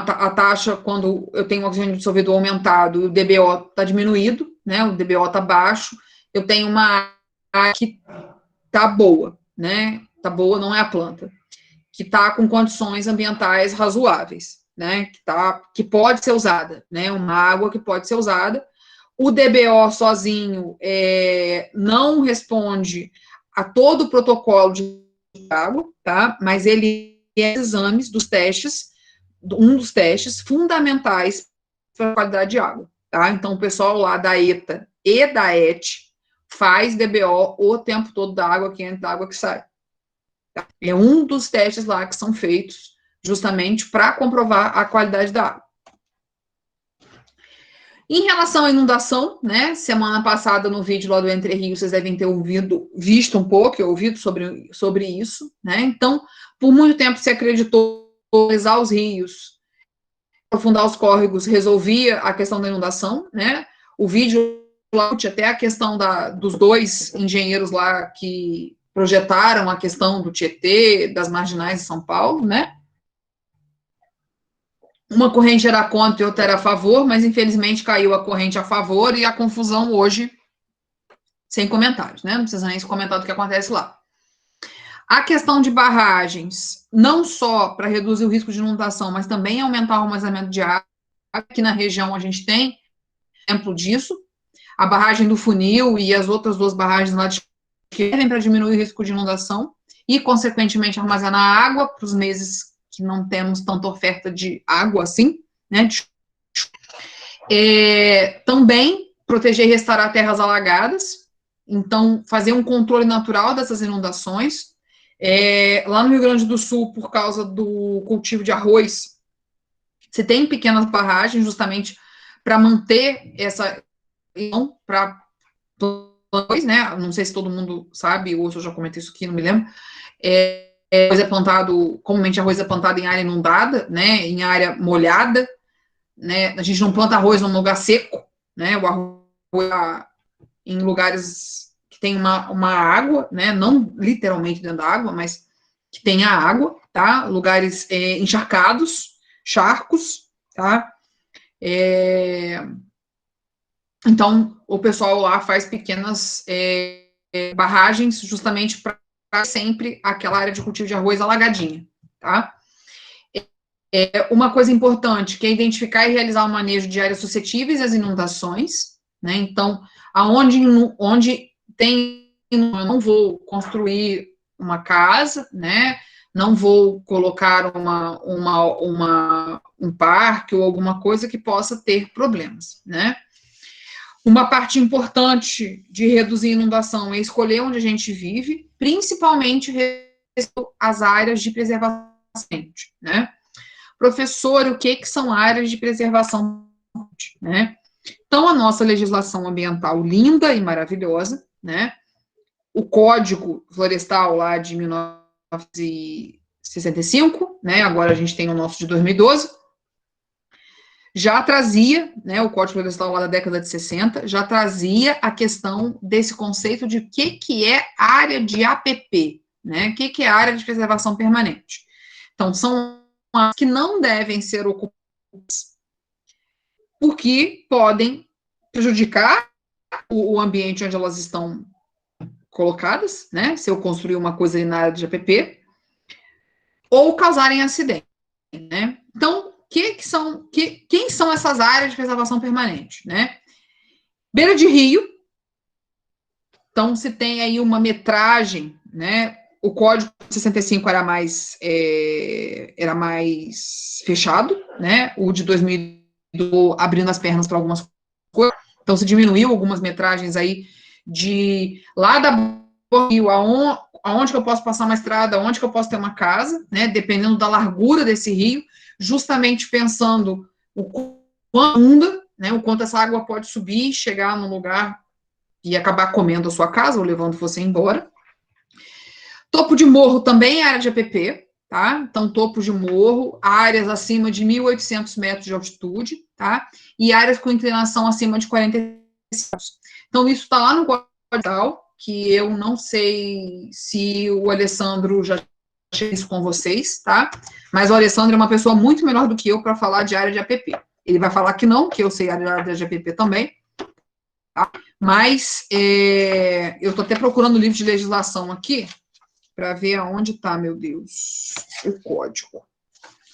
a taxa, quando eu tenho oxigênio dissolvido aumentado, o DBO está diminuído, né, o DBO está baixo, eu tenho uma área que está boa, né, está boa, não é a planta, que está com condições ambientais razoáveis, né, que pode ser usada, né, uma água que pode ser usada. O DBO sozinho não responde a todo o protocolo de água, tá, mas ele é exames dos testes, um dos testes fundamentais para a qualidade de água, tá? Então, o pessoal lá da ETA e da ET faz DBO o tempo todo da água que entra, da água que sai. Tá? É um dos testes lá que são feitos justamente para comprovar a qualidade da água. Em relação à inundação, né, semana passada no vídeo lá do Entre Rios, vocês devem ter visto um pouco, ouvido sobre isso, né, então, por muito tempo se acreditou que alisar os rios, aprofundar os córregos, resolvia a questão da inundação, né, o vídeo lá, até a questão dos dois engenheiros lá que projetaram a questão do Tietê, das marginais de São Paulo, né, uma corrente era contra e outra era a favor, mas infelizmente caiu a corrente a favor e a confusão hoje, sem comentários, né? Não precisa nem se comentar do que acontece lá. A questão de barragens, não só para reduzir o risco de inundação, mas também aumentar o armazenamento de água. Aqui na região a gente tem exemplo disso. A barragem do Funil e as outras duas barragens lá de que servem para diminuir o risco de inundação e, consequentemente, armazenar água para os meses que não temos tanta oferta de água assim, né? Também proteger e restaurar terras alagadas, então fazer um controle natural dessas inundações. Lá no Rio Grande do Sul, por causa do cultivo de arroz, você tem pequenas barragens justamente para manter essa para arroz, né? Não sei se todo mundo sabe, ou se eu já comentei isso aqui, não me lembro. Arroz é plantado, comumente arroz é plantado em área inundada, né? Em área molhada, né? A gente não planta arroz num lugar seco, né? O arroz em lugares que tem uma água, né? Não literalmente dentro da água, mas que tenha água, tá? Lugares encharcados, charcos, tá? Então, o pessoal lá faz pequenas barragens justamente para sempre aquela área de cultivo de arroz alagadinha, tá? Uma coisa importante que é identificar e realizar o manejo de áreas suscetíveis às inundações, né? Então, onde tem, eu não vou construir uma casa, né? Não vou colocar um parque ou alguma coisa que possa ter problemas, né? Uma parte importante de reduzir inundação é escolher onde a gente vive, principalmente as áreas de preservação, né? Professor, o que são áreas de preservação, né? Então, a nossa legislação ambiental linda e maravilhosa, né? O Código Florestal lá de 1965, né? Agora a gente tem o nosso de 2012, já trazia, né, o Código Florestal lá da década de 60, já trazia a questão desse conceito de o que é área de APP, né? O que é área de preservação permanente. Então, são as que não devem ser ocupadas porque podem prejudicar o ambiente onde elas estão colocadas, né? Se eu construir uma coisa ali na área de APP, ou causarem acidente, né? Então, quem são essas áreas de preservação permanente, né? Beira de rio, então se tem aí uma metragem, né? O código 65 era mais fechado, né? O de 2000 abrindo as pernas para algumas coisas, então se diminuiu algumas metragens aí de lá da rio aonde que eu posso passar uma estrada, aonde que eu posso ter uma casa, né? Dependendo da largura desse rio, justamente pensando o quanto unda, né? O quanto essa água pode subir, chegar num lugar e acabar comendo a sua casa ou levando você embora. Topo de morro também é área de APP, tá? Então, topo de morro, áreas acima de 1.800 metros de altitude, tá? E áreas com inclinação acima de 45. Então, isso está lá no código, que eu não sei se o Alessandro já fez isso com vocês, tá? Mas o Alessandro é uma pessoa muito melhor do que eu para falar de área de APP. Ele vai falar que não, que eu sei a área de APP também, tá? Mas eu estou até procurando o livro de legislação aqui, para ver aonde está, meu Deus, o código.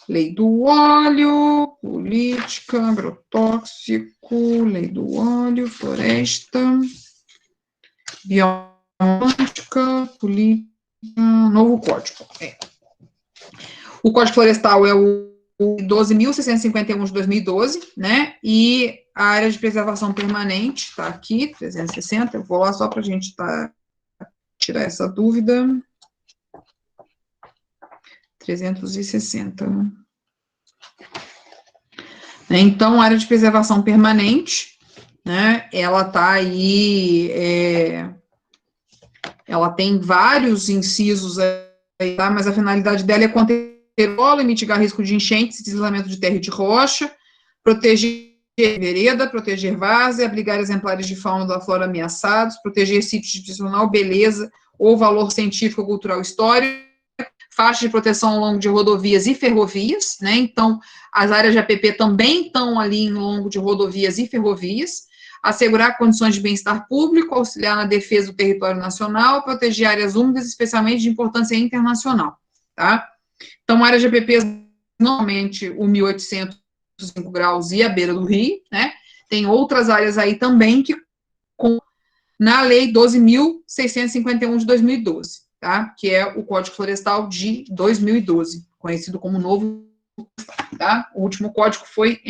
Lei do óleo, política, agrotóxico, lei do óleo, floresta, biológica, política, novo código. O Código Florestal é o 12.651 de 2012, né? E a área de preservação permanente está aqui, 360. Eu vou lá só para a gente tirar essa dúvida. 360. Então, a área de preservação permanente, né, ela está aí, ela tem vários incisos aí, tá, mas a finalidade dela é conter e mitigar risco de enchentes, deslizamento de terra e de rocha, proteger vereda, proteger várzea, abrigar exemplares de fauna da flora ameaçados, proteger sítios de tradicional beleza ou valor científico, cultural, histórico, faixa de proteção ao longo de rodovias e ferrovias, né? Então, as áreas de APP também estão ali ao longo de rodovias e ferrovias, assegurar condições de bem-estar público, auxiliar na defesa do território nacional, proteger áreas úmidas, especialmente de importância internacional, tá? Então, áreas de APP, normalmente, o 1.805 graus e a beira do rio, né? Tem outras áreas aí também que, na lei 12.651 de 2012, tá? Que é o Código Florestal de 2012, conhecido como novo, tá? O último código foi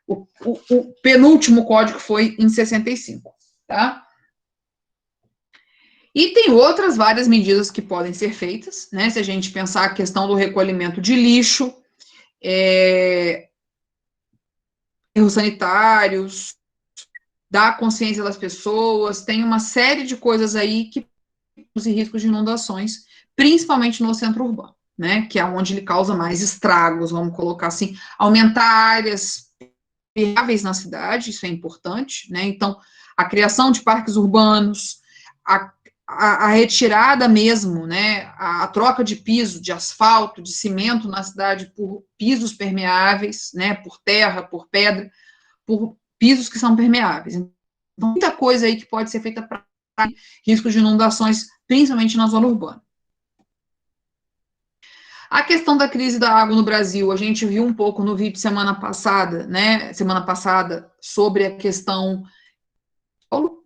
o penúltimo código foi em 65, tá? E tem outras várias medidas que podem ser feitas, né? Se a gente pensar a questão do recolhimento de lixo, erros sanitários, da consciência das pessoas, tem uma série de coisas aí que e riscos de inundações, principalmente no centro urbano, né, que é onde ele causa mais estragos, vamos colocar assim, aumentar áreas viáveis na cidade, isso é importante, né, então, a criação de parques urbanos, a retirada mesmo, né, a troca de piso, de asfalto, de cimento na cidade por pisos permeáveis, né, por terra, por pedra, por pisos que são permeáveis. Então, muita coisa aí que pode ser feita para riscos de inundações, principalmente na zona urbana. A questão da crise da água no Brasil, a gente viu um pouco no vídeo semana passada, né? Semana passada, sobre a questão,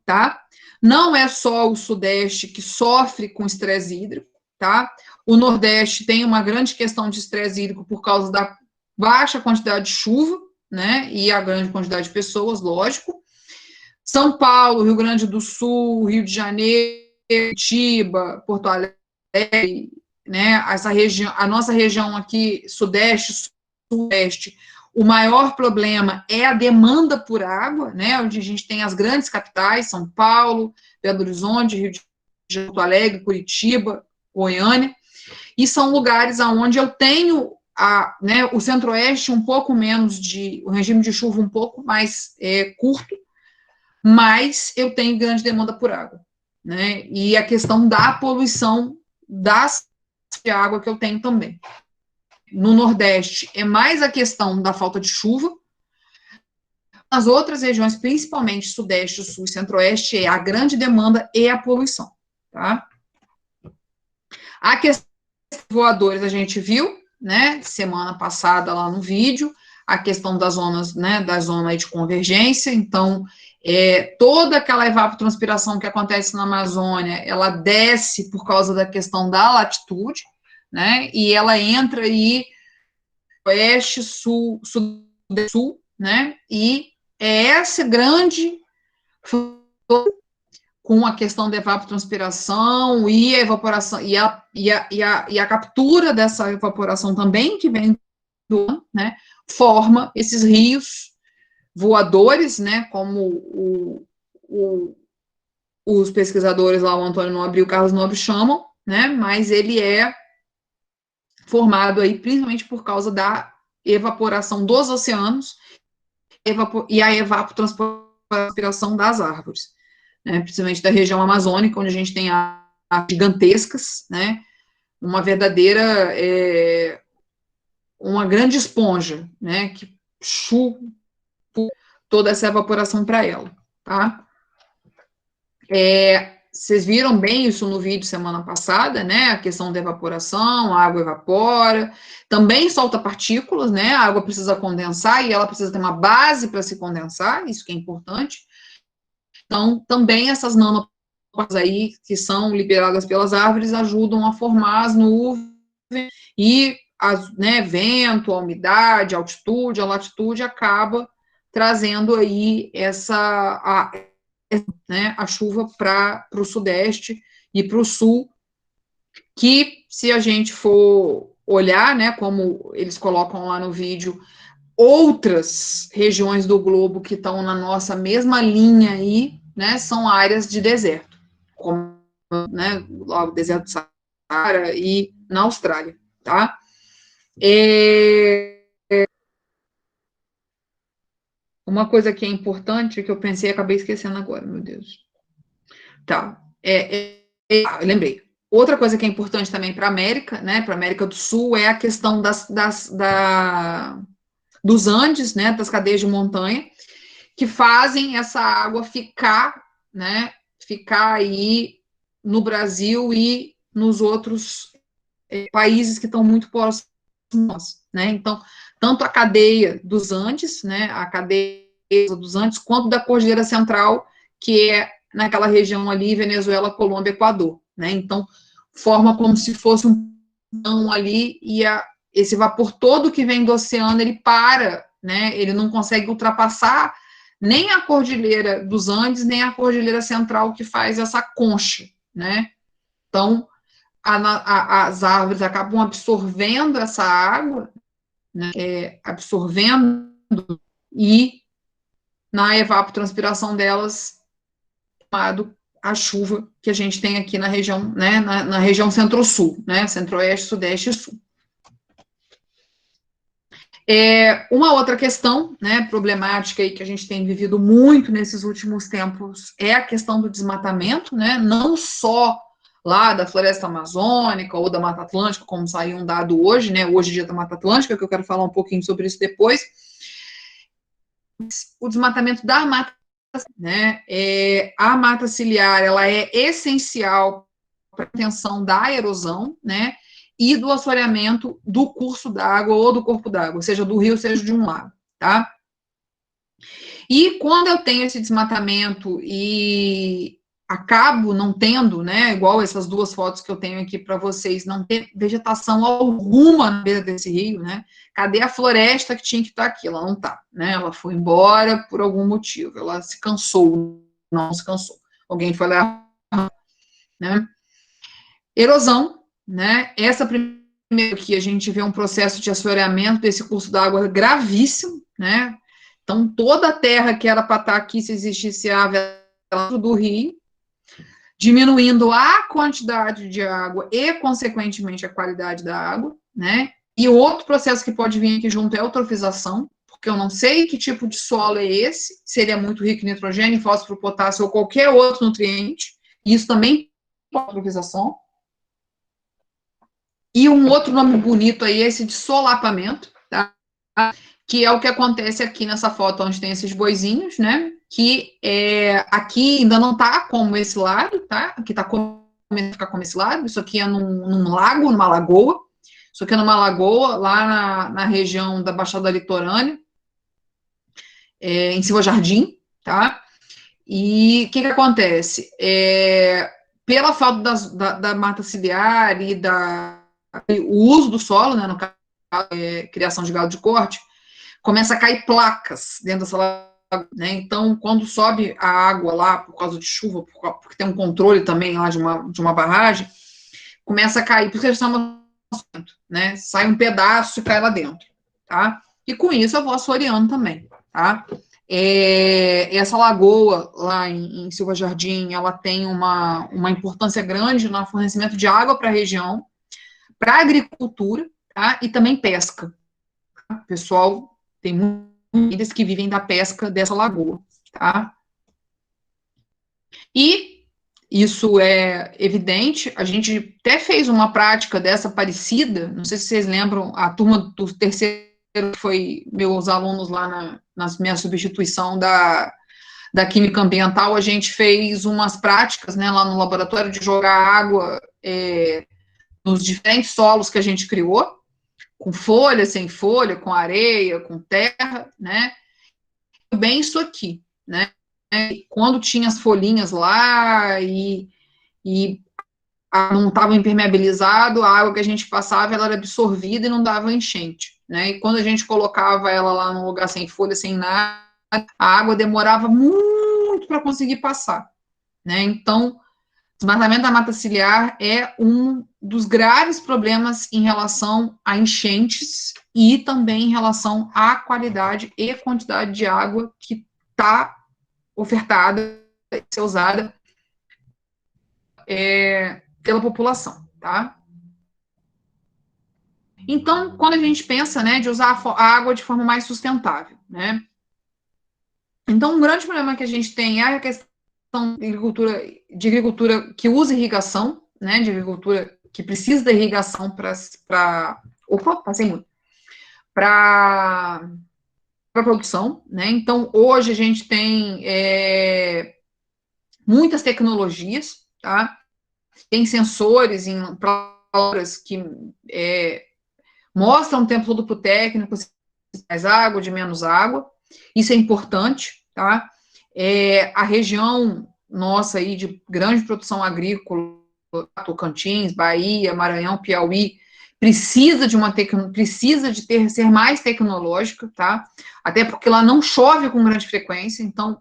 tá? Não é só o Sudeste que sofre com estresse hídrico, tá? O Nordeste tem uma grande questão de estresse hídrico por causa da baixa quantidade de chuva, né? E a grande quantidade de pessoas, lógico. São Paulo, Rio Grande do Sul, Rio de Janeiro, Curitiba, Porto Alegre, né, essa região, a nossa região aqui, Sudeste, Sudeste, o maior problema é a demanda por água, né, onde a gente tem as grandes capitais, São Paulo, Belo Horizonte, Rio de Janeiro, Porto Alegre, Curitiba, Goiânia, e são lugares onde eu tenho né, o Centro-Oeste um pouco menos o regime de chuva um pouco mais curto, mas eu tenho grande demanda por água, né? E a questão da poluição de água que eu tenho também. No Nordeste é mais a questão da falta de chuva, nas outras regiões, principalmente Sudeste, Sul e Centro-Oeste, é a grande demanda e a poluição, tá? A questão dos voadores a gente viu, né, semana passada lá no vídeo, a questão das zonas, né, da zona de convergência, então, toda aquela evapotranspiração que acontece na Amazônia, ela desce por causa da questão da latitude, né, e ela entra aí, oeste, sul, sul, né, e é essa grande com a questão da evapotranspiração e a evaporação, e a captura dessa evaporação também, que vem do, né, forma esses rios voadores, né, como os pesquisadores lá, o Antônio Nobre e o Carlos Nobre chamam, né, mas ele é formado aí principalmente por causa da evaporação dos oceanos e a evapotranspiração das árvores, né, principalmente da região amazônica, onde a gente tem árvores gigantescas, né, uma verdadeira, uma grande esponja, né, que chupa toda essa evaporação para ela, tá? Vocês viram bem isso no vídeo semana passada, né? A questão da evaporação, a água evapora, também solta partículas, né? A água precisa condensar e ela precisa ter uma base para se condensar, isso que é importante. Então, também essas nanopartículas aí, que são liberadas pelas árvores, ajudam a formar as nuvens e, né, vento, a umidade, a altitude, a latitude, acaba trazendo aí né, a chuva para o sudeste e para o sul, que se a gente for olhar, né, como eles colocam lá no vídeo, outras regiões do globo que estão na nossa mesma linha aí, né, são áreas de deserto, como, né, lá o deserto do Saara e na Austrália, tá? Uma coisa que é importante, que eu pensei e acabei esquecendo agora, meu Deus. Tá, lembrei. Outra coisa que é importante também para a América, né, para a América do Sul, é a questão dos Andes, né, das cadeias de montanha, que fazem essa água ficar, né, ficar aí no Brasil e nos outros países que estão muito próximos, né, então, tanto a cadeia dos Andes, né, a cadeia dos Andes, quanto da Cordilheira Central, que é naquela região ali, Venezuela, Colômbia, Equador, né, então, forma como se fosse um pão ali, e esse vapor todo que vem do oceano, ele para, né, ele não consegue ultrapassar nem a Cordilheira dos Andes, nem a Cordilheira Central, que faz essa concha, né, então, as árvores acabam absorvendo essa água, né, absorvendo, e na evapotranspiração delas, tomado a chuva que a gente tem aqui na região, né, na região centro-sul, né, centro-oeste, sudeste e sul. Uma outra questão, né, problemática aí que a gente tem vivido muito nesses últimos tempos é a questão do desmatamento, né, não só lá da floresta amazônica ou da Mata Atlântica, como saiu um dado hoje, né, hoje dia da Mata Atlântica, que eu quero falar um pouquinho sobre isso depois, o desmatamento da mata, né, a mata ciliar, ela é essencial para a manutenção da erosão, né, e do assoreamento do curso d'água ou do corpo d'água, seja do rio, seja de um lago, tá? E quando eu tenho esse desmatamento e acabo não tendo, né, igual essas duas fotos que eu tenho aqui para vocês, não ter vegetação alguma na beira desse rio, né? Cadê a floresta que tinha que estar aqui? Ela não está, né? Ela foi embora por algum motivo, ela se cansou, não se cansou. Alguém foi lá, né? Erosão, né? Essa primeira aqui a gente vê um processo de assoreamento desse curso d'água gravíssimo, né? Então, toda a terra que era para estar aqui, se existisse água do rio, diminuindo a quantidade de água e, consequentemente, a qualidade da água, né? E outro processo que pode vir aqui junto é a eutrofização, porque eu não sei que tipo de solo é esse, se ele é muito rico em nitrogênio, fósforo, potássio ou qualquer outro nutriente, isso também pode eutrofização. E um outro nome bonito aí é esse de solapamento, tá? que é o que acontece aqui nessa foto, onde tem esses boizinhos, né? Que aqui ainda não tá como esse lado, tá? Aqui tá começando a ficar como esse lado. Isso aqui é num lago, numa lagoa. Isso aqui é numa lagoa, lá na região da Baixada Litorânea, em Silva Jardim, tá? E o que acontece? Pela falta da mata ciliar e o uso do solo, né, no caso, criação de gado de corte, começa a cair placas dentro dessa lagoa, né? Então, quando sobe a água lá por causa de chuva, porque tem um controle também lá de uma barragem, começa a cair, porque eles chamam, né? Sai um pedaço e cai lá dentro, tá? E com isso eu vou assoreando também, tá? Essa lagoa lá em Silva Jardim, ela tem uma importância grande no fornecimento de água para a região, para a agricultura, tá? E também pesca. Tá? O pessoal tem muitas que vivem da pesca dessa lagoa, tá? E isso é evidente, a gente até fez uma prática dessa parecida, não sei se vocês lembram, a turma do terceiro, que foi meus alunos lá na minha substituição da Química Ambiental, a gente fez umas práticas, né, lá no laboratório, de jogar água nos diferentes solos que a gente criou, com folha, sem folha, com areia, com terra, né, bem isso aqui, né, quando tinha as folhinhas lá e não estava impermeabilizado, a água que a gente passava, ela era absorvida e não dava enchente, né, e quando a gente colocava ela lá num lugar sem folha, sem nada, a água demorava muito para conseguir passar, né, então, o desmatamento da mata ciliar é um dos graves problemas em relação a enchentes e também em relação à qualidade e quantidade de água que está ofertada e ser usada pela população, tá? Então, quando a gente pensa, né, de usar a água de forma mais sustentável, né? Então, um grande problema que a gente tem é a questão de agricultura que usa irrigação, né, de agricultura que precisa da irrigação para produção, né? Então, hoje a gente tem muitas tecnologias, tá? Tem sensores em palavras que mostram o tempo todo para o técnico se mais água, de menos água. Isso é importante, tá? A região nossa aí de grande produção agrícola, Tocantins, Bahia, Maranhão, Piauí, precisa de ser mais tecnológica, tá? Até porque lá não chove com grande frequência, então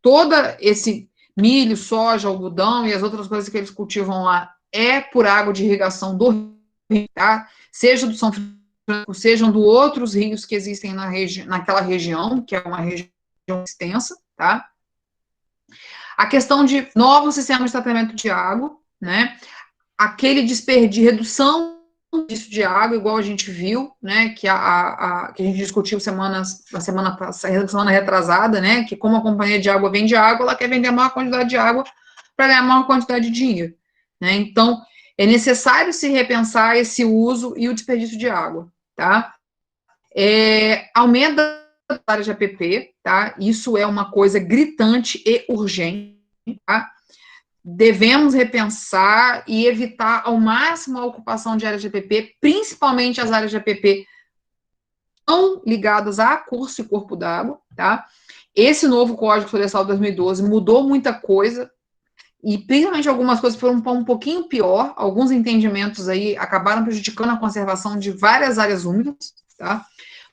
todo esse milho, soja, algodão e as outras coisas que eles cultivam lá é por água de irrigação do rio, tá? Seja do São Francisco, sejam do outros rios que existem naquela região, que é uma região extensa, tá? A questão de novos sistemas de tratamento de água, né? Aquele desperdício, redução de água, igual a gente viu, né? Que a gente discutiu semana retrasada, né? Que como a companhia de água vende água, ela quer vender a maior quantidade de água para ganhar a maior quantidade de dinheiro, né? Então, é necessário se repensar esse uso e o desperdício de água, tá? Aumento das áreas de APP, tá? Isso é uma coisa gritante e urgente, tá? Devemos repensar e evitar ao máximo a ocupação de áreas de APP, principalmente as áreas de APP não ligadas a curso e corpo d'água, tá? Esse novo Código Florestal de 2012 mudou muita coisa, e principalmente algumas coisas foram um pouquinho pior, alguns entendimentos aí acabaram prejudicando a conservação de várias áreas úmidas, tá?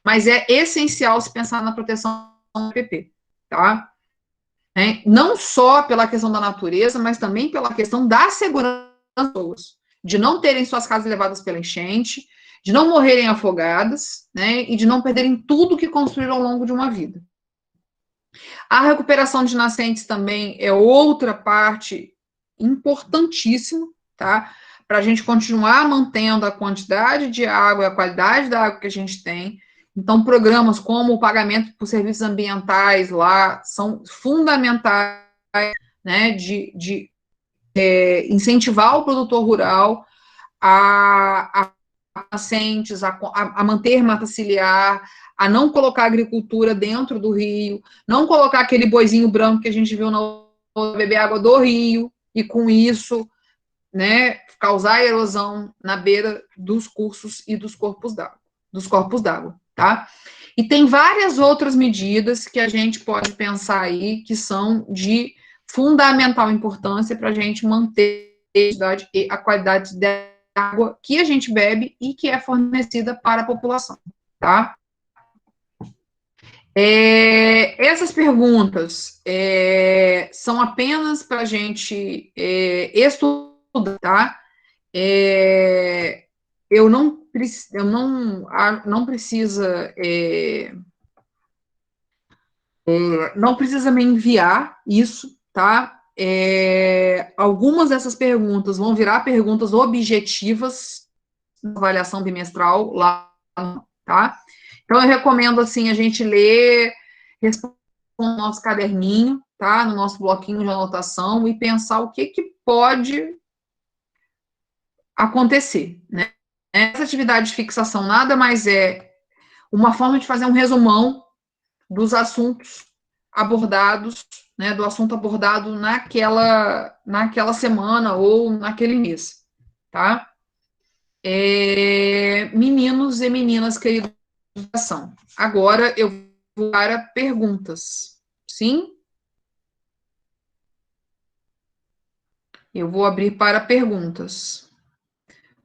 Mas é essencial se pensar na proteção do APP, tá? Não só pela questão da natureza, mas também pela questão da segurança das pessoas, de não terem suas casas levadas pela enchente, de não morrerem afogadas, né, e de não perderem tudo que construíram ao longo de uma vida. A recuperação de nascentes também é outra parte importantíssima, tá? Para a gente continuar mantendo a quantidade de água e a qualidade da água que a gente tem. Então, programas como o pagamento por serviços ambientais lá são fundamentais, né, de incentivar o produtor rural a nascentes, a manter mata ciliar, a não colocar agricultura dentro do rio, não colocar aquele boizinho branco que a gente viu na beber água do rio, e com isso, né, causar erosão na beira dos cursos e dos corpos d'água, tá? E tem várias outras medidas que a gente pode pensar aí que são de fundamental importância para a gente manter a qualidade da água que a gente bebe e que é fornecida para a população, tá? Essas perguntas são apenas para a gente estudar, tá? Eu não precisa não precisa me enviar isso, tá? Algumas dessas perguntas vão virar perguntas objetivas na avaliação bimestral lá, tá? Então, eu recomendo, assim, a gente ler, responder no nosso caderninho, tá? No nosso bloquinho de anotação e pensar o que pode acontecer, né? Essa atividade de fixação nada mais é uma forma de fazer um resumão dos assuntos abordados, né, do assunto abordado naquela semana ou naquele mês, tá? Meninos e meninas, queridos, agora eu vou para perguntas, sim? Eu vou abrir para perguntas.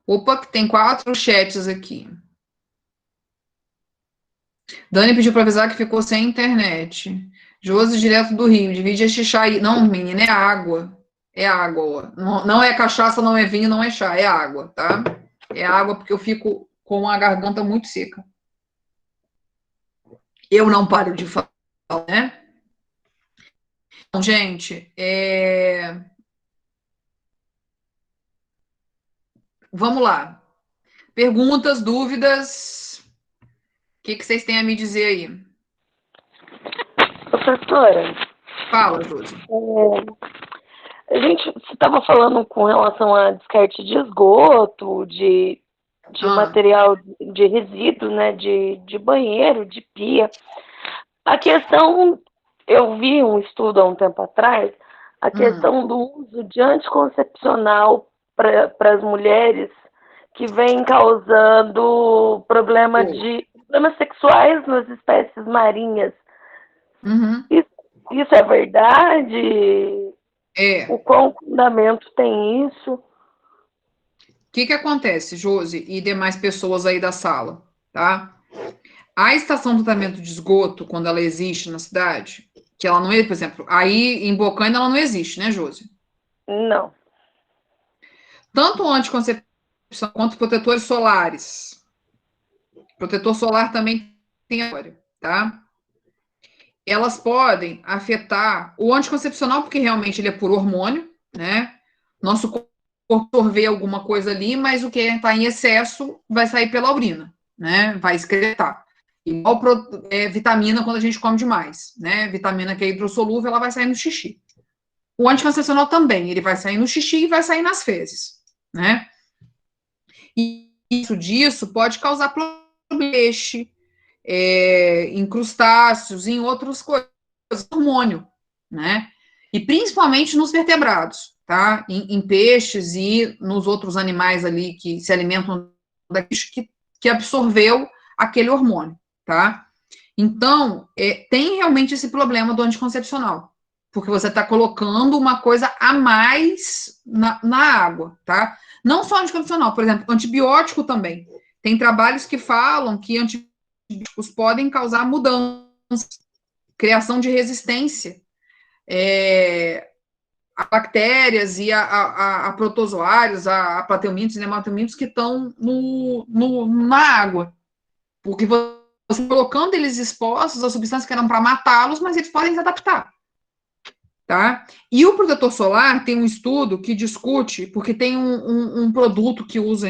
Opa, que tem 4 chats aqui. Dani pediu para avisar que ficou sem internet. Josi, direto do Rio, divide a xixá aí. Não, menina, é água. É água. Não é cachaça, não é vinho, não é chá, é água, tá? É água porque eu fico com a garganta muito seca. Eu não paro de falar, né? Então, gente, vamos lá. Perguntas, dúvidas? O que vocês têm a me dizer aí? Professora. Fala, Josi. A gente estava falando com relação a descarte de esgoto, de material de resíduo, né, de banheiro, de pia. A questão, eu vi um estudo há um tempo atrás, a questão do uso de anticoncepcional para as mulheres que vem causando problemas sexuais nas espécies marinhas. Uhum. Isso é verdade? O qual fundamento tem isso? O que acontece, Josi, e demais pessoas aí da sala, tá? A estação de tratamento de esgoto, quando ela existe na cidade, que ela não é, por exemplo, aí em Bocaina ela não existe, né, Josi? Não. Tanto o anticoncepção quanto protetores solares. Protetor solar também tem agora, tá? Elas podem afetar o anticoncepcional, porque realmente ele é por hormônio, né? Nosso corpo absorver alguma coisa ali, mas o que está em excesso vai sair pela urina, né? Vai excretar. Igual vitamina quando a gente come demais, né? Vitamina que é hidrossolúvel, ela vai sair no xixi. O anticoncepcional também, ele vai sair no xixi e vai sair nas fezes, né? E isso disso pode causar peixe, em crustáceos, em outras coisas, hormônio, né? E principalmente nos vertebrados, tá? Em peixes e nos outros animais ali que se alimentam que absorveu aquele hormônio, tá? Então, tem realmente esse problema do anticoncepcional, porque você está colocando uma coisa a mais na água, tá? Não só anticoncepcional, por exemplo, antibiótico também. Tem trabalhos que falam que antibióticos podem causar mudanças, criação de resistência a bactérias e a protozoários, a plateumintos e nematelmintos que estão na água. Porque você colocando eles expostos a substâncias que eram para matá-los, mas eles podem se adaptar. Tá? E o protetor solar tem um estudo que discute, porque tem um produto que usa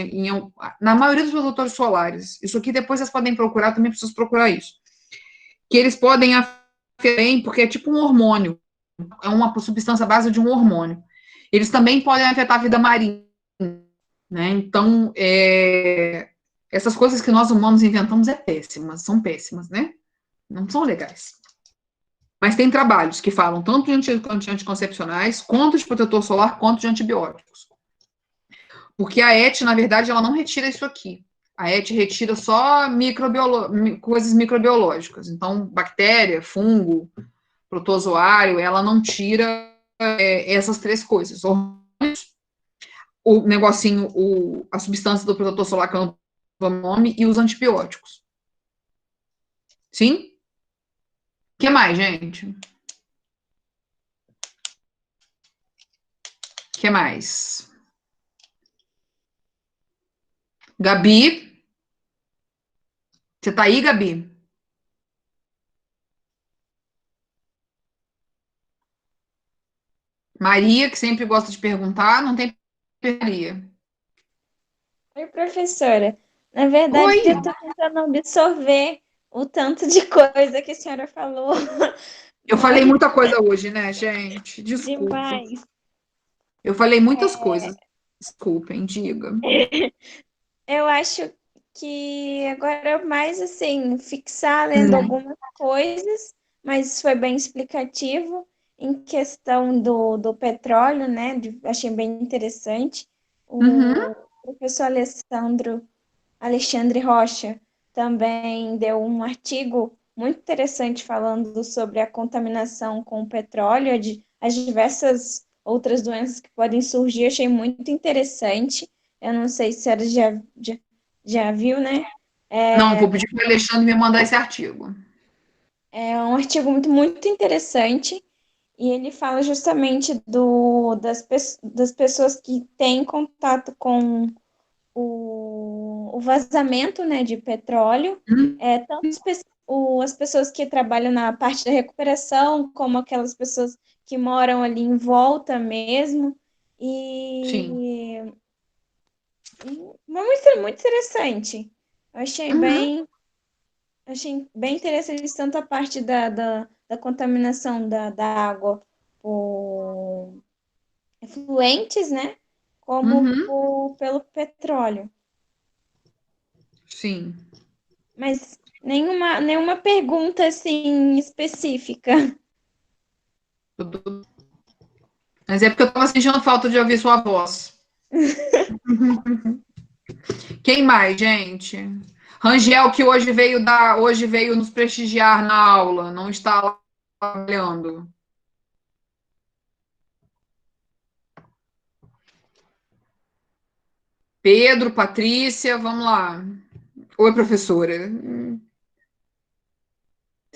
na maioria dos protetores solares. Isso aqui depois vocês podem procurar, também preciso procurar isso. Que eles podem afetar, porque é tipo um hormônio. É uma substância base de um hormônio. Eles também podem afetar a vida marinha. Né? Então, Essas coisas que nós humanos inventamos são péssimas, né? Não são legais. Mas tem trabalhos que falam tanto de anticoncepcionais, quanto de protetor solar, quanto de antibióticos. Porque a ET, na verdade, ela não retira isso aqui. A ET retira só coisas microbiológicas. Então, bactéria, fungo, protozoário, ela não tira essas três coisas. O negocinho, a substância do protetor solar, que eu não dou nome, e os antibióticos. Sim? O que mais, gente? O que mais? Gabi? Você tá aí, Gabi? Maria, que sempre gosta de perguntar, não tem Maria. Oi, professora. Na verdade, Oi. eu estou tentando absorver o tanto de coisa que a senhora falou. Eu falei Mas muita coisa hoje, né, gente? Desculpa. demais. Eu falei muitas coisas. Desculpem, diga. Eu acho que agora mais assim, fixar lendo algumas coisas, mas foi bem explicativo em questão do petróleo, né? Achei bem interessante. Uhum. O professor Alexandre Rocha também deu um artigo muito interessante falando sobre a contaminação com o petróleo, as diversas outras doenças que podem surgir. Achei muito interessante. Eu não sei se a senhora já viu, né? Não, vou pedir para o Alexandre me mandar esse artigo. É um artigo muito interessante e ele fala justamente das pessoas que têm contato com o vazamento, né, de petróleo, Hum, tanto as pessoas que trabalham na parte da recuperação, como aquelas pessoas que moram ali em volta mesmo. sim. E muito interessante. Eu Uhum. achei bem interessante tanto a parte da contaminação da água por efluentes, né, como Uhum. pelo petróleo. Sim. Mas nenhuma pergunta assim específica. Mas é porque eu estava sentindo falta de ouvir sua voz. Quem mais, gente? Rangel, que hoje veio nos prestigiar na aula, não está lá trabalhando. Pedro, Patrícia, vamos lá. Oi, professora. Você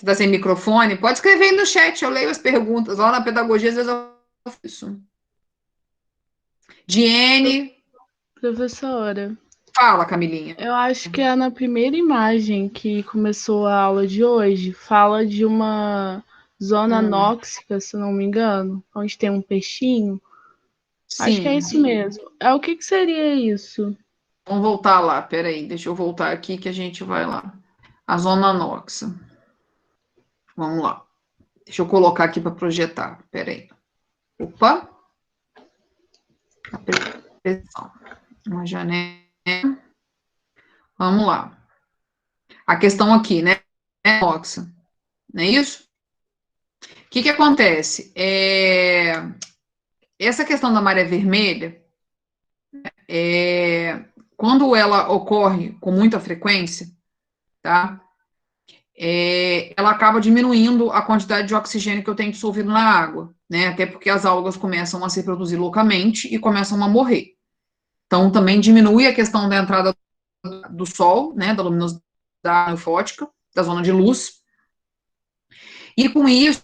está sem microfone? Pode escrever aí no chat, eu leio as perguntas. Lá na pedagogia, às vezes eu faço isso. Diene. Professora, Fala, Camilinha. eu acho que é na primeira imagem que começou a aula de hoje, fala de uma zona anóxica, se não me engano, onde tem um peixinho. Acho que é Sim. isso mesmo. É o que seria isso? Vamos voltar lá, peraí, deixa eu voltar aqui que a gente vai lá. A zona anoxa. Vamos lá. Deixa eu colocar aqui para projetar, peraí. Opa. A pressão. Uma janela. Vamos lá. A questão aqui, né? É anoxa. Não é isso? O que acontece? Essa questão da maré vermelha, quando ela ocorre com muita frequência, tá? Ela acaba diminuindo a quantidade de oxigênio que eu tenho dissolvido na água, né? Até porque as algas começam a se reproduzir localmente e começam a morrer. Então, também diminui a questão da entrada do sol, né? Da luminosidade fótica, da zona de luz. E com isso,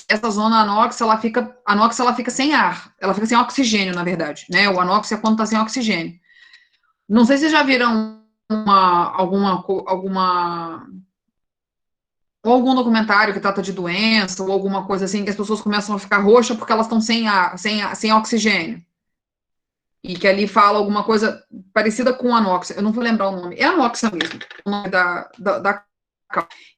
essa zona anox, ela fica sem ar, ela fica sem oxigênio, na verdade, né? O anox é quando está sem oxigênio. Não sei se vocês já viram ou algum documentário que trata de doença, ou alguma coisa assim, que as pessoas começam a ficar roxas porque elas estão sem oxigênio. E que ali fala alguma coisa parecida com anoxa. Eu não vou lembrar o nome. É anoxa mesmo, o nome da.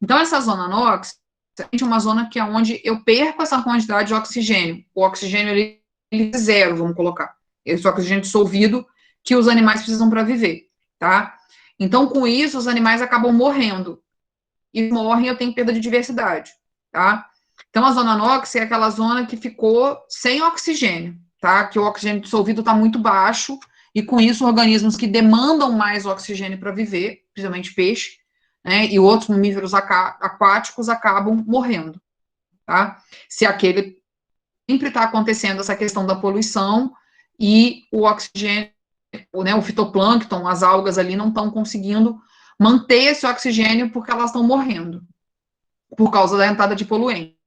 Então, essa zona anoxa é uma zona que é onde eu perco essa quantidade de oxigênio. O oxigênio ele é zero, vamos colocar. Esse oxigênio dissolvido que os animais precisam para viver, tá? Então, com isso, os animais acabam morrendo. E morrem, eu tenho perda de diversidade, tá? Então, a zona NOx é aquela zona que ficou sem oxigênio, tá? Que o oxigênio dissolvido está muito baixo, e com isso, organismos que demandam mais oxigênio para viver, principalmente peixe, né, e outros mamíferos aquáticos acabam morrendo, tá? Se aquele sempre está acontecendo essa questão da poluição e o oxigênio, né, o fitoplâncton, as algas ali não estão conseguindo manter esse oxigênio porque elas estão morrendo por causa da entrada de poluente.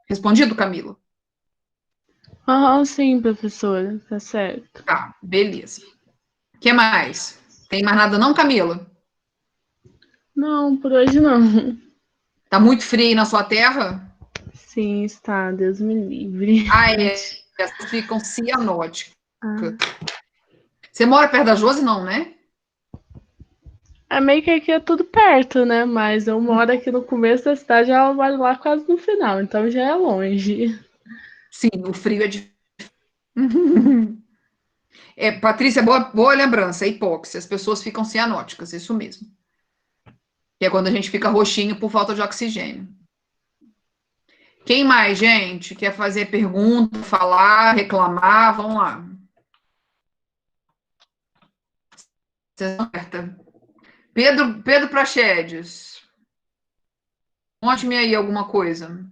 Respondido, Camila? Sim, professora, tá certo. Tá, beleza. O que mais? Tem mais nada não, Camila? Não, por hoje não. Tá muito frio aí na sua terra? Sim, está, Deus me livre. Essas ficam cianóticas. Ah. Você mora perto da Josi, não, né? É meio que aqui é tudo perto, né? Mas eu moro aqui no começo da cidade, ela vai lá quase no final, então já é longe. Sim, o frio é difícil. Patrícia, boa lembrança, é hipóxia. As pessoas ficam cianóticas, isso mesmo. Que é quando a gente fica roxinho por falta de oxigênio. Quem mais, gente? Quer fazer pergunta, falar, reclamar? Vamos lá. Pedro Prachedes. Conte-me aí alguma coisa.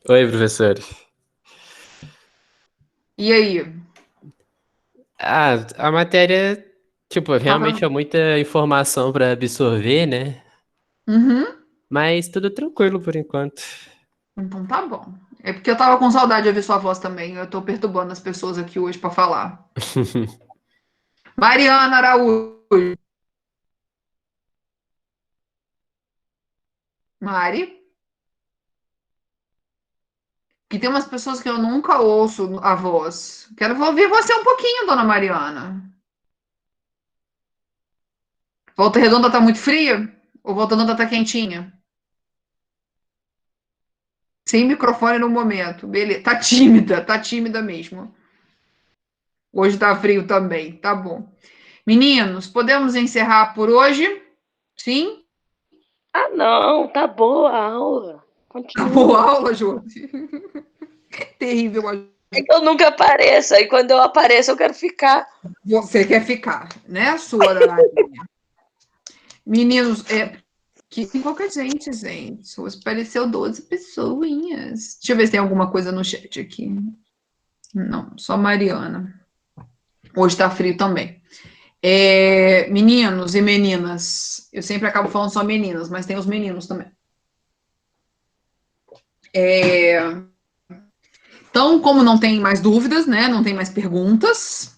Oi, professor. E aí? A matéria, tipo, realmente é muita informação para absorver, né? Uhum. Mas tudo tranquilo por enquanto. Então tá bom. É porque eu tava com saudade de ouvir sua voz também. Eu tô perturbando as pessoas aqui hoje para falar. Mariana Araújo. Mari? Que tem umas pessoas que eu nunca ouço a voz. Quero ouvir você um pouquinho, dona Mariana. Volta Redonda tá muito fria? Ou Volta Redonda tá quentinha? Sem microfone no momento. Beleza. Tá tímida mesmo. Hoje tá frio também, tá bom. Meninos, podemos encerrar por hoje? Sim? Ah, não, tá boa a aula. Tá Continua. boa aula, Josi. Terrível. É que eu nunca apareço, aí quando eu apareço eu quero ficar. Você quer ficar, né, sua danarinha? Meninos, que pouca gente. Hoje apareceu 12 pessoinhas. Deixa eu ver se tem alguma coisa no chat aqui. Não, só Mariana. Hoje tá frio também. Meninos e meninas. Eu sempre acabo falando só meninas, mas tem os meninos também. Então, como não tem mais dúvidas, né? Não tem mais perguntas.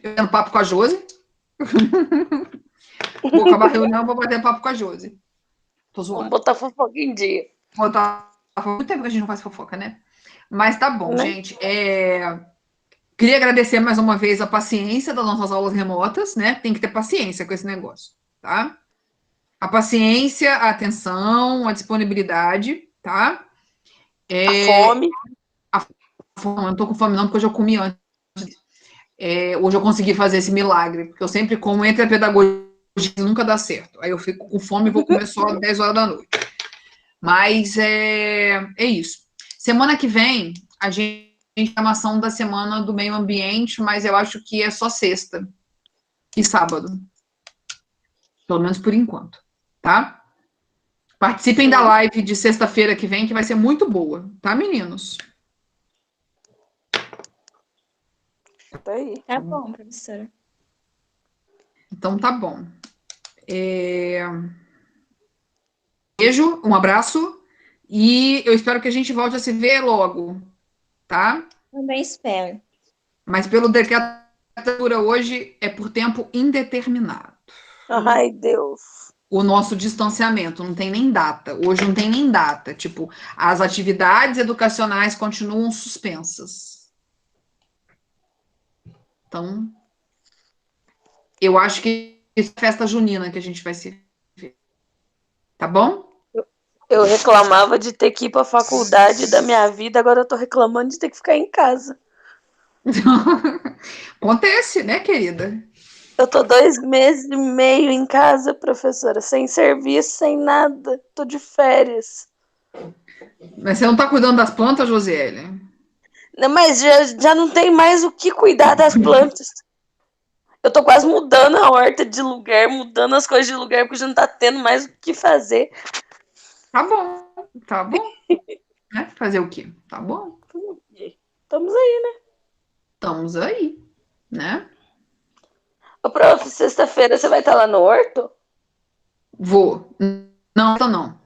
Eu quero papo com a Josi. Vou acabar a reunião, vou bater papo com a Josi. Tô zoando. Vamos botar fofoca em dia. Muito tempo que a gente não faz fofoca, né? Mas tá bom, Né? gente. Queria agradecer mais uma vez a paciência das nossas aulas remotas, né? Tem que ter paciência com esse negócio, tá? A paciência, a atenção, a disponibilidade, tá? A fome. Eu não tô com fome não, porque hoje eu comi antes. Hoje eu consegui fazer esse milagre, porque eu sempre como entre a pedagogia e nunca dá certo. Aí eu fico com fome e vou comer só às 10 horas da noite. Mas é isso. Semana que vem, a gente tem programação da Semana do Meio Ambiente, mas eu acho que é só sexta e sábado. Pelo menos por enquanto, tá? Participem da live de sexta-feira que vem, que vai ser muito boa, tá, meninos? Tá aí. Tá bom, professora. Então tá bom. Beijo, um abraço e eu espero que a gente volte a se ver logo, tá? Também espero. Mas pelo decreto hoje é por tempo indeterminado. Ai, Deus. O nosso distanciamento não tem nem data. Hoje não tem nem data. Tipo, as atividades educacionais continuam suspensas. Então, eu acho que é festa junina que a gente vai se ver. Tá bom? Eu reclamava de ter que ir pra faculdade da minha vida, agora eu tô reclamando de ter que ficar em casa. Acontece, né, querida? Eu tô 2 meses e meio em casa, professora, sem serviço, sem nada. Tô de férias. Mas você não tá cuidando das plantas, Josiele? Não, mas já não tem mais o que cuidar das plantas. Eu tô quase mudando a horta de lugar, mudando as coisas de lugar, porque já não tá tendo mais o que fazer. Tá bom, tá bom. Né? Fazer o quê? Tá bom. Estamos aí, né? Estamos aí, né? Ô, prof, sexta-feira você vai estar lá no horto? Vou. Não, então não.